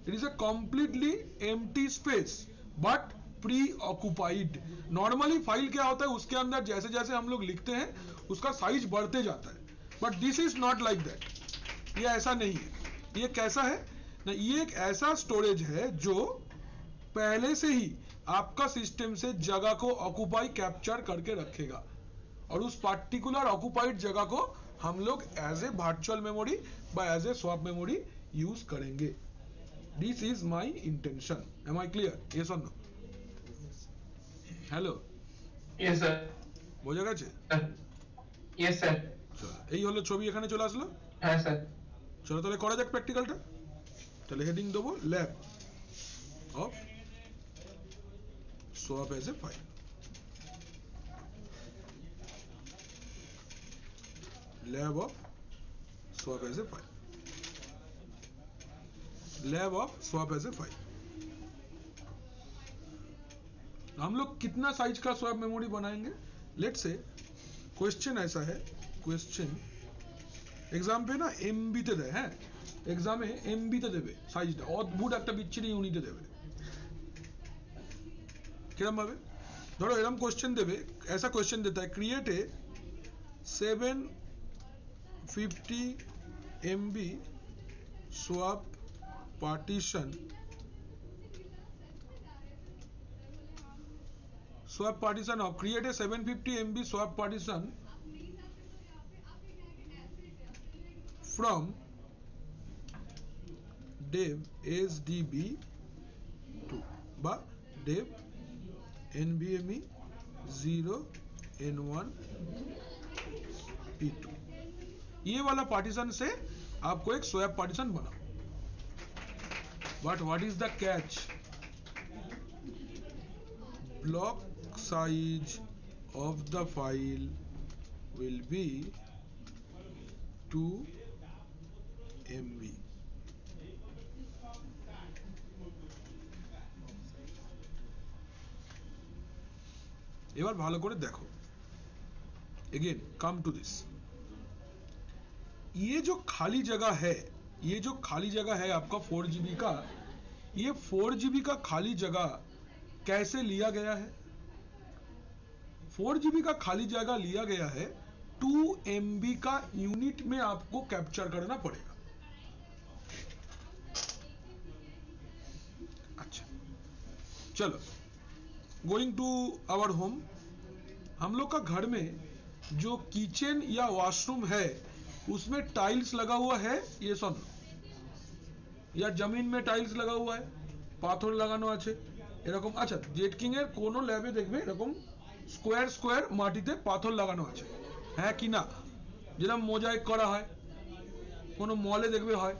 it is a completely empty space but pre occupied. Normally file क्या होता है, उसके अंदर जैसे जैसे हम लोग लिखते हैं उसका साइज बढ़ते जाता है, but this is not like that, ये ऐसा नहीं है। ये कैसा है ना, ये एक ऐसा स्टोरेज है जो पहले से ही आपका सिस्टम से जगह को ऑक्युपाई कैप्चर करके रखेगा, और उस पार्टिकुलर ऑक्युपाइड जगह को हम लोग एज ए वर्चुअल मेमोरी বা as a swap memory use करेंगे। This is my intention, am I clear, yes और नो? Hello, yes sir. বোঝা গেছে? Yes sir. চলো, এই হলো ছবি, এখানে চলে আসলো। হ্যাঁ স্যার। চলো তাহলে করা যাক প্র্যাকটিক্যালটা। তাহলে হেডিং দেবো lab of swap as a file। lab of swap as a file, lab of swap as a file। हम लोग कितना साइज का स्वैप मेमोरी बनाएंगे? लेट्स से क्वेश्चन ऐसा है, क्वेश्चन एग्जाम पे ना एमबी তে দেয়, হ্যাঁ এক্সামে এমবি তে দেবে সাইজটা, অদ্ভুত একটা বিচ্ছিরি ইউনিটে দেবে। কিরম ভাবে, ধরো এরকম क्वेश्चन देवे, ऐसा क्वेश्चन देता है create a 750 MB swap partition, swap partition of create a 750 MB swap partition from dev sdb2 বা dev nvme 0n1p2। ये वाला पार्टीशन से आपको एक स्वैप पार्टीशन बनाओ। but what is the catch? Block size of the file will be 2 MB. এবার ভালো করে দেখো, again come to this, ये जो खाली जगह है, ये जो खाली जगह है आपका 4 GB का, ये 4 GB का खाली जगह कैसे लिया गया है? 4 GB का खाली जगह लिया गया है 2 MB का यूनिट में आपको कैप्चर करना पड़ेगा। अच्छा चलो, गोइंग टू आवर होम, हम लोग का घर में जो किचन या वॉशरूम है उसमें टाइल्स लगा हुआ है, ये सुन, या जमीन में टाइल्स लगा हुआ है, পাথর লাগানো আছে এরকম। আচ্ছা, জেট কিং এর কোন ল্যাবে দেখবে এরকম স্কোয়ার স্কোয়ার মাটিতে পাথর লাগানো আছে, হ্যাঁ কি না? যেরকম মোজাইক করা হয়, কোনো মলে দেখবে হয়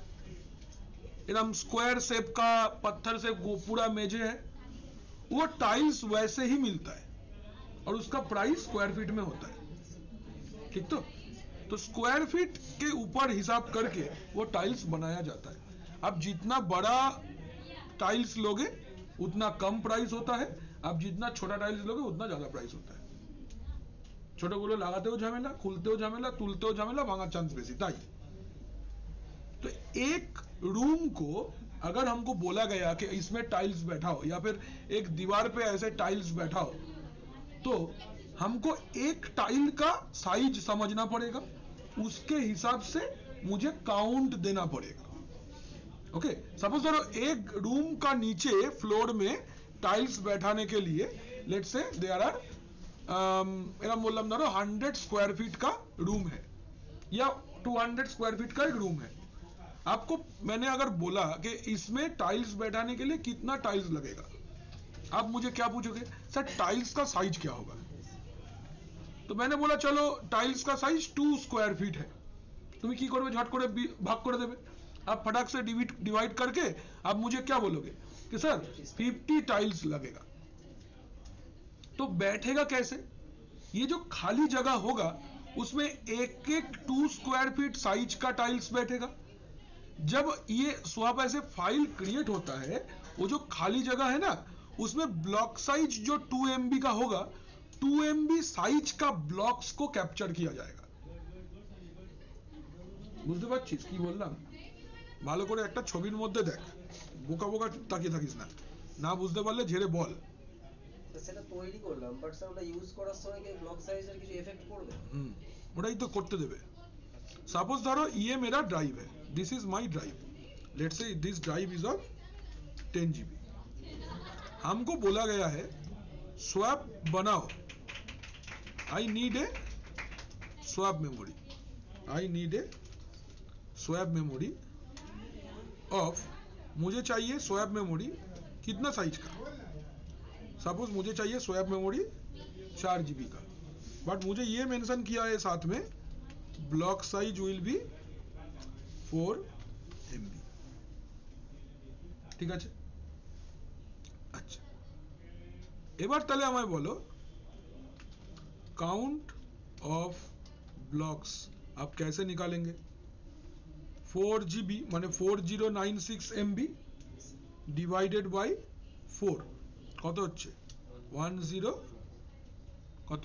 एकदम स्क्वायर शेप का पत्थर से पूरा मेजे है, वो टाइल्स वैसे ही मिलता है और उसका प्राइस स्क्वायर फीट में होता है, ठीक? तो स्क्वायर फीट के ऊपर हिसाब करके वो टाइल्स बनाया जाता है। अब जितना बड़ा टाइल्स लोगे उतना कम प्राइस होता है, आप जितना छोटा टाइल्स लोगे उतना ज्यादा प्राइस होता है। ছোটগুলো লাগাতেও ঝামেলা, খুলতেও ঝামেলা, তুলতেও ঝামেলা, ভাঙার চান্স বেশি। তাই तो एक रूम को अगर हमको बोला गया कि इसमें टाइल्स बैठाओ या फिर एक दीवार पे ऐसे टाइल्स बैठाओ, तो हमको एक टाइल का साइज समझना पड़ेगा, उसके हिसाब से मुझे काउंट देना पड़ेगा। ओके, सपोज करो एक रूम का नीचे फ्लोर में टाइल्स बैठाने के लिए लेट्स से देयर आर एरम बोललाम धरो 100 स्क्वायर फीट का रूम है या 200 स्क्वायर फीट का एक रूम है। आपको मैंने अगर बोला कि इसमें टाइल्स बैठाने के लिए कितना टाइल्स लगेगा, आप मुझे क्या पूछोगे? सर टाइल्स का साइज क्या होगा? तो मैंने बोला चलो टाइल्स का साइज 2 स्क्वायर फीट है। तुम्हें की करबे, झट करे भाग कर देबे, आप फटाक से डिवाइड करके आप मुझे क्या बोलोगे कि सर 50 टाइल्स लगेगा। तो बैठेगा कैसे? ये जो खाली जगह होगा उसमें एक एक 2 स्क्वायर फीट साइज का टाइल्स बैठेगा। जब ये स्वैप ऐसे फाइल क्रिएट होता है, वो जो खाली जगह है ना उसमें ब्लॉक साइज जो 2 MB का होगा, 2 MB साइज का ब्लॉक्स को कैप्चर किया जाएगा। বুঝতে পারছিস কি বললাম? ভালো করে একটা ছবির মধ্যে দেখ, বোকা বোকা তাকিয়ে থাকিস না, না বুঝতে পারলে ঝেড়ে বল। সেটা তৈরি করলাম, বাট স্যার ওটা ইউজ করার সময় কি ব্লক সাইজের কিছু এফেক্ট পড়বে? ওটাই তো করতে দেবে। सपोज धरो ये मेरा ड्राइव है, this is my drive, let's say this drive is of 10 GB। हमको बोला गया है स्वैप बनाओ, I need a swap memory, I need a swap memory of, मुझे चाहिए स्वैप मेमोरी कितना साइज का? सपोज मुझे चाहिए स्वैप मेमोरी 4 GB का, बट मुझे ये मेंशन किया है साथ में block size will be 4 MB। ঠিক আছে? আচ্ছা, এবার তাহলে আমায় বলো काउंट ऑफ ब्लॉक्स आप कैसे निकालेंगे? 4 GB माने 4096 MB डिवाइडेड बाय 4 কত হচ্ছে? 10 কত?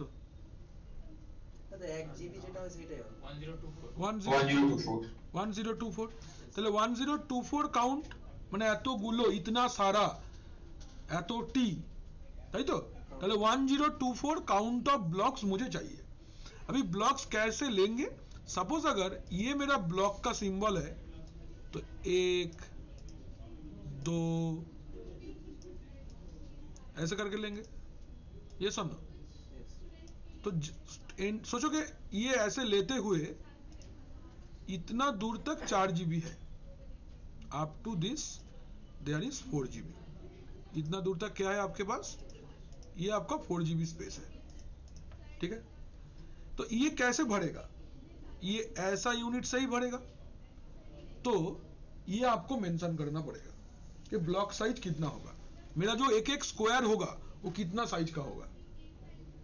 1 GB যেটা হয় সেটাই 1024 1024 তাহলে 1024 কাউন্ট মানে এতগুলো, ইতনা সারা, এত টি, তাই তো? তাহলে 1024 काउंट ऑफ ब्लॉक्स मुझे चाहिए। अभी ब्लॉक्स कैसे लेंगे? सपोज अगर ये मेरा ब्लॉक का सिंबल है तो 1 2 ऐसे करके लेंगे, ये सुनो। तो सोचो कि ये ऐसे लेते हुए इतना दूर तक 4 GB है, up to this there is 4 GB। इतना दूर तक क्या है आपके पास? ये आपका 4 GB स्पेस है, ठीक है? तो ये कैसे भरेगा? ये ऐसा यूनिट से ही भरेगा, तो ये आपको मेंशन करना पड़ेगा। कि ब्लॉक साइज कितना होगा, मेरा जो एक एक स्क्वायर होगा वो कितना साइज का होगा,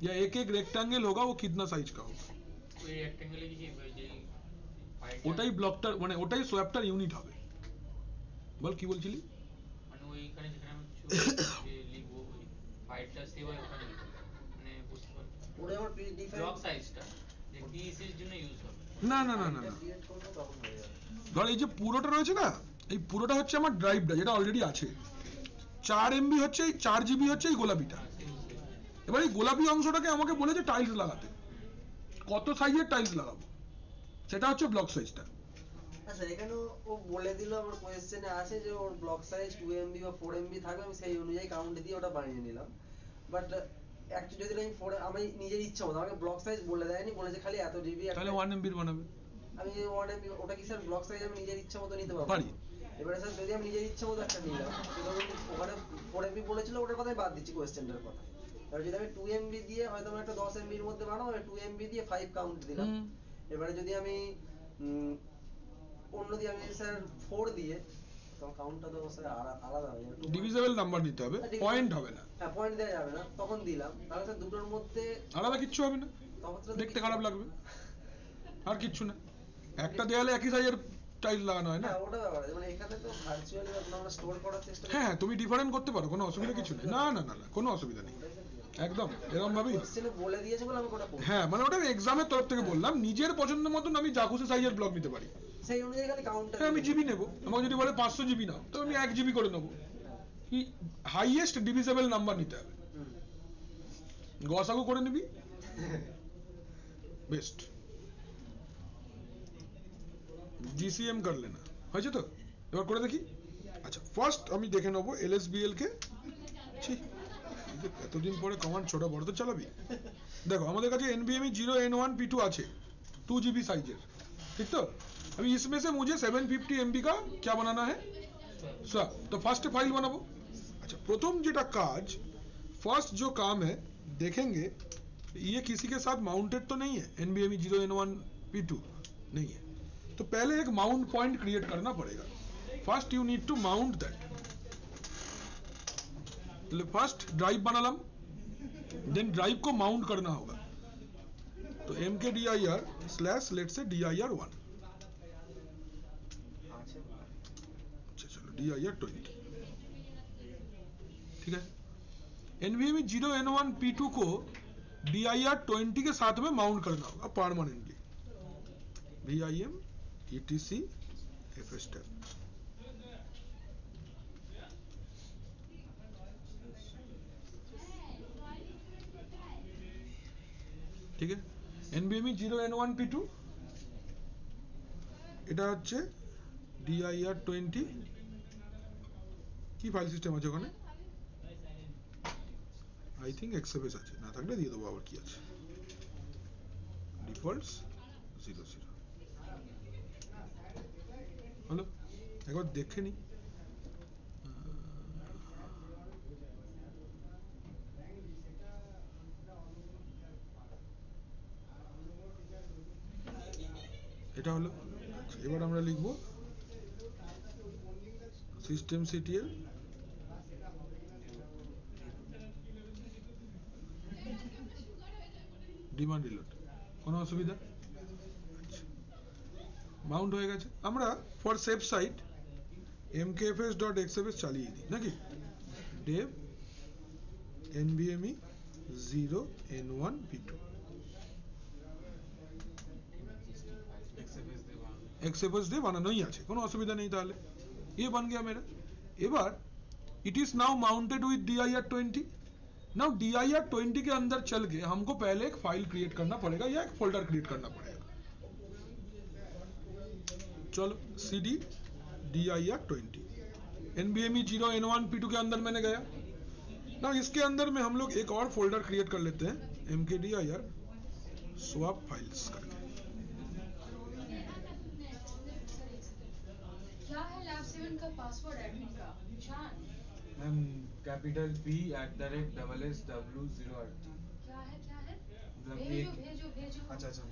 या एक एक रेक्टेंगल होगा वो कितना साइज का होगा। ওই রেক্ট্যাঙ্গেলে কি যে ফাইলটা ওটাই ব্লকটার মানে ওটাই সোয়াপটার ইউনিট হবে। বল কি বলছিলি? মানে ওইখানে যেখানে আমি ছবি লিখবো ওই ফাইলটা সেভ হয় ওখানে লিখবো মানে বুঝতে পারছো ওটা আমার ডিফাইন ব্লক সাইজটা যে পিএসএস এর জন্য ইউজ হবে। না না না না না, ক্রিয়েট করবো তখন হয়ে যাবে। ধর এই যে পুরোটা রয়েছে না, এই পুরোটা হচ্ছে আমার ড্রাইভটা যেটা অলরেডি আছে, 4 MB হচ্ছে এই 4 GB হচ্ছে এই গোলাপিটা। এবার এই গোলাপি অংশটাকে আমাকে বলেছে টাইলস লাগাতে, কত সাইজের টাইলস লাগাবো সেটা হচ্ছে ব্লক সাইজটা। আচ্ছা এখানেও ও বলে দিল আমার কোয়েশ্চেনে আছে যে ওর ব্লক সাইজ 2 MB বা 4 MB থাকবে, আমি সেই অনুযায়ী কাউন্ট দিয়ে ওটা বানিয়ে নিলাম। বাট অ্যাকচুয়ালি যদি আমি আমি নিজের ইচ্ছা মতো, আমাকে ব্লক সাইজ বলে দেয়নি, বলেছে খালি এত জিবি। তাহলে 1 MB বানাবে। আমি 1 MB ওটা কি স্যার ব্লক সাইজ আমি নিজের ইচ্ছা মতো নিতে পারবো? পারি। এবারে স্যার যদি আমি নিজের ইচ্ছা মতো একটা নিলাম, ধরুন ওখানে 4 MB বলেছিল, ওটার কথাই বাদ দিচ্ছি কোয়েশ্চেনটার কথা। এবার যদি আমি 2 MB দিয়ে হয়তো আমি একটা 10 MB এর মধ্যে বানাবো, 2 MB দিয়ে 5 কাউন্ট দিলাম। এবারে যদি আমি অন্য দিয়ে আমি স্যার 4 দিয়ে, তখন কাউন্টটা তো স্যার আলাদা হয়ে যাবে। ডিভিজিবল নাম্বার নিতে হবে, পয়েন্ট হবে না। হ্যাঁ পয়েন্ট দেওয়া যাবে না, তখন দিলাম। তাহলে স্যার দুটোর মধ্যে আলাদা কিচ্ছু হবে না, তখন তো দেখতে খারাপ লাগবে আর কিচ্ছু না। একটা দেয়ালে একই সাইজের টাইলস লাগানো হয় না। হ্যাঁ ওটা ব্যাপার আছে। মানে এখানে তো ভার্চুয়ালি আমরা স্টোর করার চেষ্টা করি। হ্যাঁ তুমি ডিফারেন্ট করতে পারো, কোনো অসুবিধা কিছু নেই। না না না না, কোনো অসুবিধা নেই, একদম এরকম ভাবেই। কোশ্চেনে বলে দিয়েছে বলে আমি ওটা করব। হ্যাঁ মানে ওটা এক্সামের তরফ থেকে বললাম, নিজের পছন্দ মতন আমি যা খুশি সাইজের ব্লক নিতে পারি। সেই অনুযায়ী খালি কাউন্টটা হ্যাঁ আমি জিবি নেবো, আমাকে যদি বলে 500 GB নাও তো আমি 1 GB করে নেবো। কি হাইয়েস্ট ডিভিজিবল নাম্বার নিতে হবে, গসাগু করে নিবি বেস্ট। GCM कर लेना হয়েছে তো, এবার করে দেখি। আচ্ছা ফার্স্ট আমি দেখে নেবো LSBL কে। এতদিন পরে কমান্ড ছোট বড় তো চালাবি। দেখো আমাদের কাছে NVMe 0N1P2 আছে 2 GB साइजेर, ठीक तो। अभी इसमें से मुझे 750 MB का क्या बनाना है, सब। तो फर्स्ट फाइल बनाबो। अच्छा प्रथम जेटा काज, फर्स्ट जो काम है देखेंगे, ये किसी के साथ माउंटेड तो नहीं है, NVMe 0N1P2 नहीं है, तो पहले एक माउंट पॉइंट क्रिएट करना पड़ेगा। First you need to mount that. First drive बनालाम, देन ड्राइव को माउंट करना होगा। तो mkdir स्लैश लेट से dir1, अच्छा चलो dir20, ठीक है। NVMe 0N1P2 को dir20 के साथ में माउंट करना होगा परमानेंटली। vim etc fstab, ठीक है। NVMe 0N1P2 এটা হচ্ছে dir20 কি ফাইল সিস্টেম আছে ওখানে, আই থিংক xfs আছে, না থাকলে দিয়ে দেবো আবার কি আছে, ডিফল্টস 00 হলো। একবার দেখে নি, এটা হলো। এবার আমরা লিখব systemctl ডিমান্ড রিলোড, কোনো অসুবিধা? মাউন্ট হয়ে গেছে। আমরা ফর সেফ সাইট mkfs.xfs চালিয়ে দিই নাকি, dev nvme 0N1P2 XFS দিয়ে বানানোই আছে, কোনো অসুবিধা নেই। তাহলে ये बन गया मेरा। এবার it is now mounted with dir20। now dir20 के अंदर चल के हमको पहले एक फाइल क्रिएट करना पड़ेगा या एक फोल्डर क्रिएट करना पड़ेगा। चलो cd dir20 nvme 0N1P2 के अंदर मैंने गया ना, इसके अंदर में हम लोग एक और फोल्डर क्रिएट कर लेते हैं mkdir swap files करके। क्या है लैब 7 का पासवर्ड एडमिन का शान? Ma'am capital P@SSW0RT। क्या है मतलब भेजो एक- भेजो भेजो। अच्छा अच्छा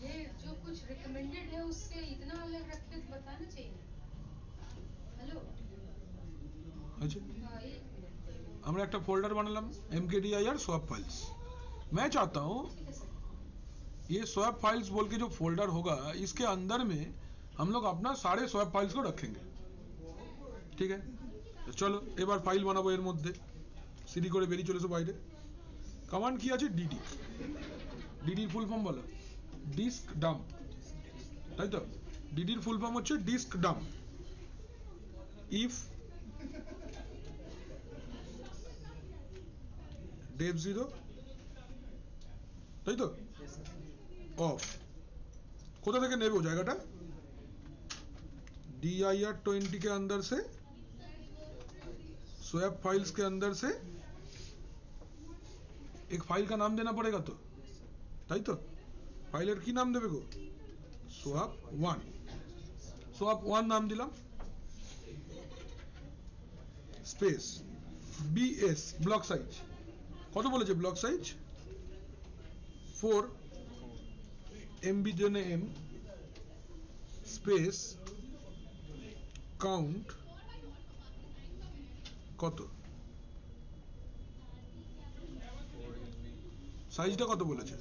ये जो कुछ रिकमेंडेड है उससे इतना अलग रख के बताना चाहिए। हेलो अच्छा আমরা একটা फोल्डर বানালাম mkdir swap files मैं चाहता हूँ ये स्वैप फाइल्स बोल के जो फोल्डर होगा इसके अंदर में हम लोग अपना सारे स्वैप फाइल्स को रखेंगे ठीक है तो चलो এবার ফাইল বানাবো এর মধ্যে সিডি করে বেরিয়ে চলেছো বাইরে কমান্ড কি আছে ডিডি ডিডির ফুল ফর্ম বলো ডিস্ক ডাম্প তাই তো ডিডির ফুল ফর্ম হচ্ছে ডিস্ক ডাম্প ইফ dev 0 তাই তো অফ কোথা থেকে নেবে ও জায়গাটা dir20 के अंदर से स्वैप फाइल्स के अंदर से एक फाइल का नाम देना पड़ेगा तो ताई तो फाइलर की नाम देवे गो swap1 नाम दिलाम स्पेस bs ब्लॉक साइज কত বলেছে ব্লক সাইজ 4 MB জন্য M স্পেস কাউন্ট কত সাইজটা কত বলেছে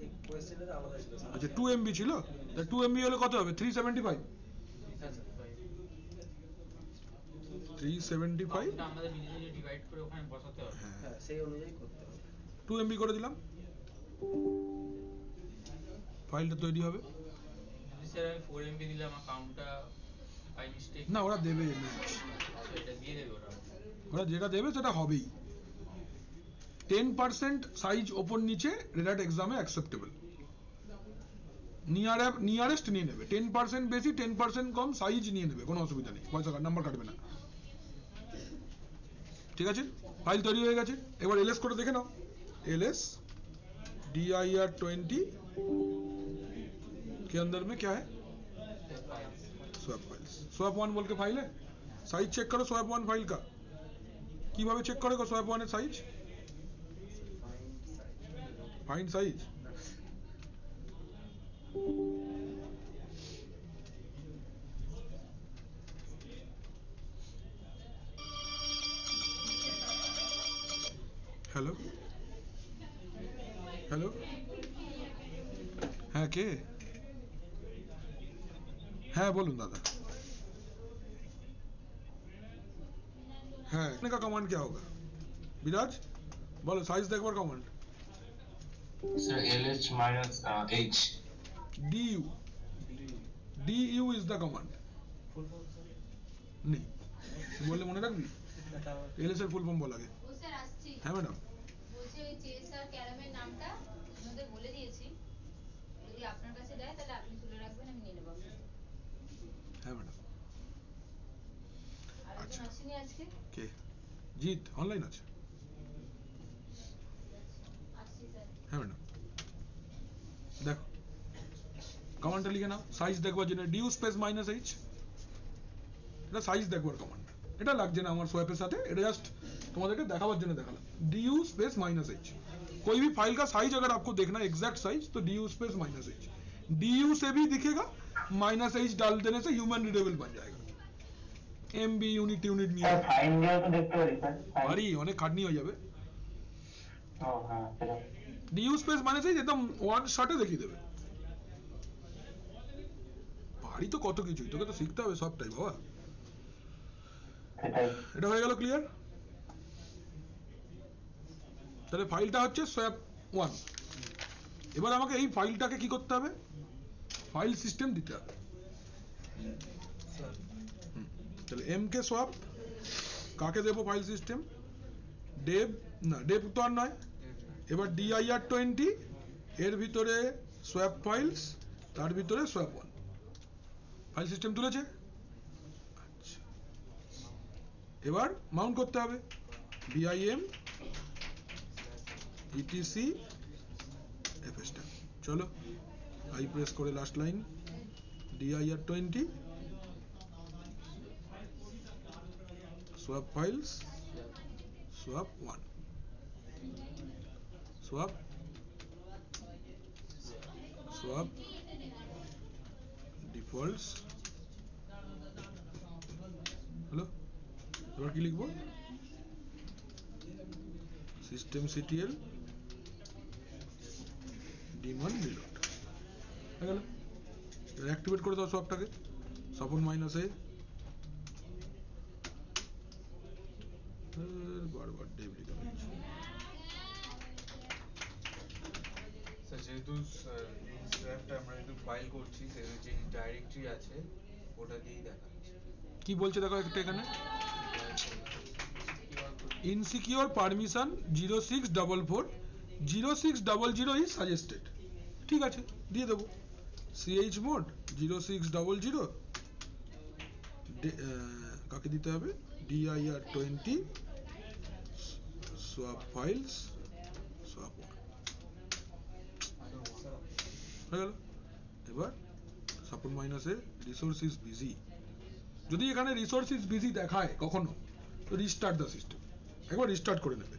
এই কোয়েশ্চেনের আলাদা ছিল স্যার। আচ্ছা 2 MB ছিল তা 2 MB হলে কত হবে 375 375 এটা আমাদের নিজে ডিভাইড করে ওখানে বসাতে হবে হ্যাঁ সেই অনুযায়ী করতে হবে 2 MB করে দিলাম ফাইলটা তৈরি হবে যদি স্যার আমি 4 MB দিলাম আমার কাউন্টটা বাই মিস্টেক না ওরা দেবে এটা দিয়ে দেবে ওরা ওরা যেটা দেবে সেটা হবেই 10% সাইজ ওপর নিচে রেড এক্সামে অ্যাকসেপ্টেবল নিয়ারেস্ট নিয়ে নেবে 10% বেশি 10% কম সাইজ নিয়ে নেবে কোনো অসুবিধা নেই পয়সা নাম্বার কাটবে না ঠিক আছে ফাইল তৈরি হয়ে গেছে এবার এলএস করে দেখে নাও एलएस dir20 के अंदर में क्या है स्वैप फाइल्स swap1 बोल के फाइल है साइज चेक करो swap1 फाइल का কিভাবে চেক করে swap1 এর size find size hello hello হ্যাঁ কে হ্যাঁ বলুন দাদা হ্যাঁ का कमांड क्या होगा विराज बोलो साइज देखो command Sir, ls minus h. du is the command नहीं बोलले মনে রাখবি ls এর ফুল ফর্ম বল আগে ও স্যার আসছি হ্যাঁ ম্যাডাম বলছি ওই চেস আর ক্যারামের নামটা আপনাদের বলে দিয়েছি যদি আপনার কাছে দেয় তাহলে আপনি তুলে রাখবেন আমি নিয়ে নেব হ্যাঁ ম্যাডাম আর আচ্ছা। একজন আসেনি আজকে কে জিত অনলাইন আছে আসছি স্যার হ্যাঁ ম্যাডাম দেখো কমান্ডটা লিখে নাও সাইজ দেখবার জন্য ডিউ স্পেস মাইনাস এইচ এটা সাইজ দেখবার কমান্ড এটা লাগছে না আমার সোয়াপের সাথে এটা জাস্ট তোমাদেরকে দেখাবার जন্য দেখালাম du स्पेस माइनस h कोई भी फाइल का साइज अगर आपको देखना है एग्जैक्ट साइज तो du space minus h du से भी दिखेगा माइनस h डाल देने से ह्यूमन रीडेबल बन जाएगा mb यूनिट नहीं Sir, fine দিয়েও তো দেখতে পারি স্যার ভারী অনেক খাটনি হয়ে যাবে ও হ্যাঁ সেটা du स्पेस माइनस h একদম ওয়ান শটে দেখিয়ে দেবে ভারী তো কত কিছুই তোকে তো শিখতে হবে সবটাই বাবা সেটাই এটা হয়ে গেল ক্লিয়ার তাহলে ফাইলটা হচ্ছে swap1 এবার আমাকে এই ফাইলটাকে কি করতে হবে ফাইল সিস্টেম দিতে হবে তাহলে m কে swap কাকে দেব ফাইল সিস্টেম dev না dev তো আর নয় এবার dir20 এর ভিতরে swap ফাইলস তার ভিতরে swap1 ফাইল সিস্টেম তুলেছে আচ্ছা এবার মাউন্ট করতে হবে bim etc fstab চলো আই প্রেস করে last line dir20 swap files swap1 swap defaults এবার কি লিখবো? সিস্টেম সিটিএল ডিমন রিলোড হয়ে গেল। এবার অ্যাক্টিভেট করে দাও সবটাকে, সাপোর্ট মাইনাসে বারবার ডেভ লিখে দিচ্ছি। স্যার যেহেতু স্ক্র্যাপটা আমরা যেহেতু ফাইল করছি সেখানে যে ডাইরেক্টরি আছে ওটা দিয়েই দেখাচ্ছি। কি বলছে দেখো একটা এখানে, ইনসিকিউর পারমিশন 0644 0600 ইজ সাজেস্টেড। ঠিক আছে, দিয়ে দেবো chmod 0600 কাকে দিতে হবে, dir20 swap files swap হয়ে গেল। এবার সাপোর্ট মাইনাসে রিসোর্স ইজ বিজি, যদি এখানে রিসোর্স ইজ বিজি দেখায় কখনো, তো রিস্টার্ট দ্য সিস্টেম, একবার রিস্টার্ট করে নেবে।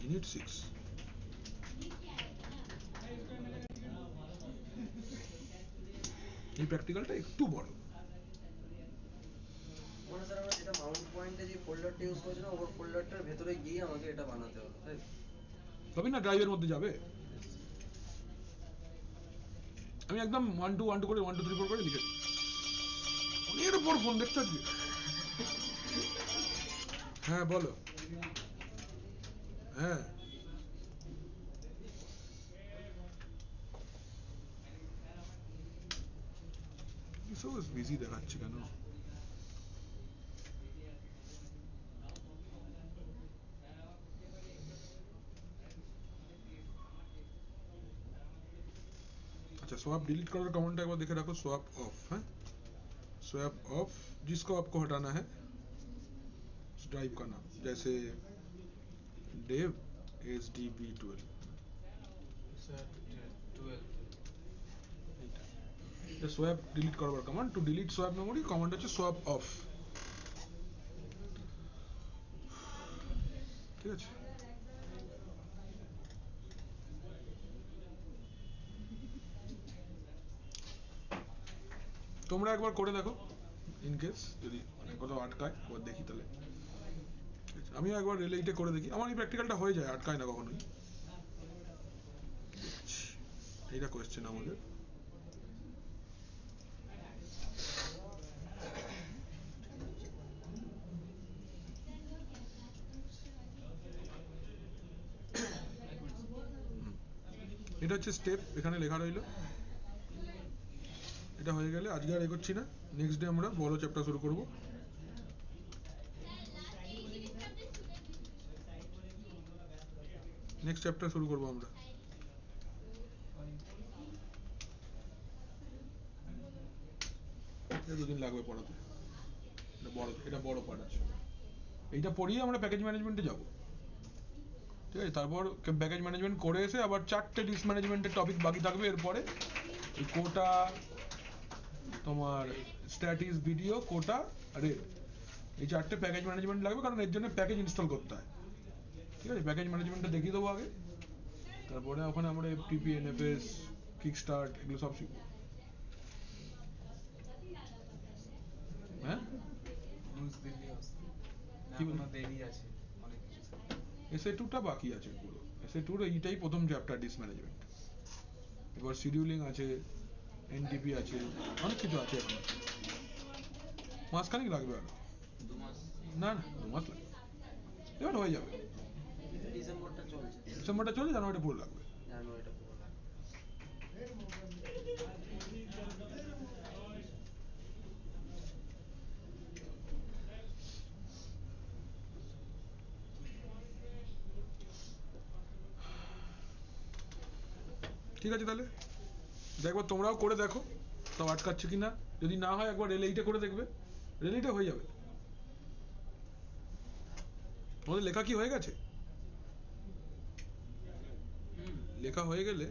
ইউনিট 6 এই প্র্যাকটিক্যালটা একটু বড়। মানে স্যার আমরা যেটা মাউন্ট পয়েন্টে যে ফোল্ডারটা ইউজ করছি না, ওর ফোল্ডারটার ভেতরে গিয়ে আমাকে এটা বানাতে হবে, তাই তো? তবে না ড্রাইভের মধ্যে যাবে। আমি একদম 1 2 1 2 করে 1 2 3 4 করে লিখে এর উপর ফোন দেখতে আজকে। হ্যাঁ বলো। হ্যাঁ সব বিজি দেখাচ্ছে কেন? अच्छा स्वैप डिलीट करो, कमेंट एक बार देखे रखो, स्वैप ऑफ है, स्वैप ऑफ जिसको आपको हटाना है ड्राइव का नाम, जैसे dev sdb12 sir 12 swap delete करবার command, to delete swap memory command হচ্ছে swap off। ঠিক আছে, তোমরা একবার করে দেখো, ইন কেস যদি মানে কোথাও আটকায় একবার দেখি তাহলে। আমিও একবার রিলেটে করে দেখি, আমার এই প্র্যাকটিক্যালটা হয়ে যায়, আটকায় না কখনোই। এইটা কোয়েশ্চেন আমাদের। এটা হচ্ছে স্টেপ, এখানে লেখা রইলো। এটা হয়ে গেলে আজকে আর এগোচ্ছি না, নেক্সট ডে আমরা বড় চ্যাপ্টার শুরু করব। নেক্সট চ্যাপ্টার শুরু করব আমরা। এটা দুদিন লাগবে পড়াতে, এটা বড় পার্ট আছে। এইটা পড়িয়ে আমরা প্যাকেজ ম্যানেজমেন্টে যাব। ঠিক আছে, তারপর প্যাকেজ ম্যানেজমেন্ট করে এসে আবার 4টে ডিস ম্যানেজমেন্টের টপিক বাকি থাকবে এরপরে। এই কোটা, তোমার স্ট্যাটিস, ভিডিও, কোটা, রেড, এই 4টে প্যাকেজ ম্যানেজমেন্ট লাগবে, কারণ এর জন্য প্যাকেজ ইনস্টল করতে হয়। ঠিক আছে, প্যাকেজ ম্যানেজমেন্টটা দেখিয়ে দেবো আগে, তারপরে ওখানে আমরা এফটিপি, এনএফএস, কিকস্টার্ট এগুলো সব শিখবো। হ্যাঁ নিউজ দিল্লি আসছে না, কি বললি? এখনো দেরি আছে অনেক কিছু। SA2টা বাকি আছে পুরো, SA2 এইটাই প্রথম চ্যাপ্টার ডিস ম্যানেজমেন্ট। এবার শিডিউলিং আছে, এনটিপি আছে, অনেক কিছু আছে এখন। মাসখানেক লাগবে আরো। 2 মাস। না না 2 মাস লাগবে, এবার হয়ে যাবে। ডিসেম্বরটা চলছে, ডিসেম্বরটা চলে, জানুয়ারিটা পুরো লাগবে। জানুয়ারিটা পুরো লাগবে। ঠিক আছে, তাহলে একবার তোমরাও করে দেখো সব আটকাচ্ছে কিনা, যদি না হয় একবার রেলেইটা করে দেখবে, রেলেইটা হয়ে যাবে। তোমাদের লেখা কি হয়ে গেছে? লেখা হয়ে গেলে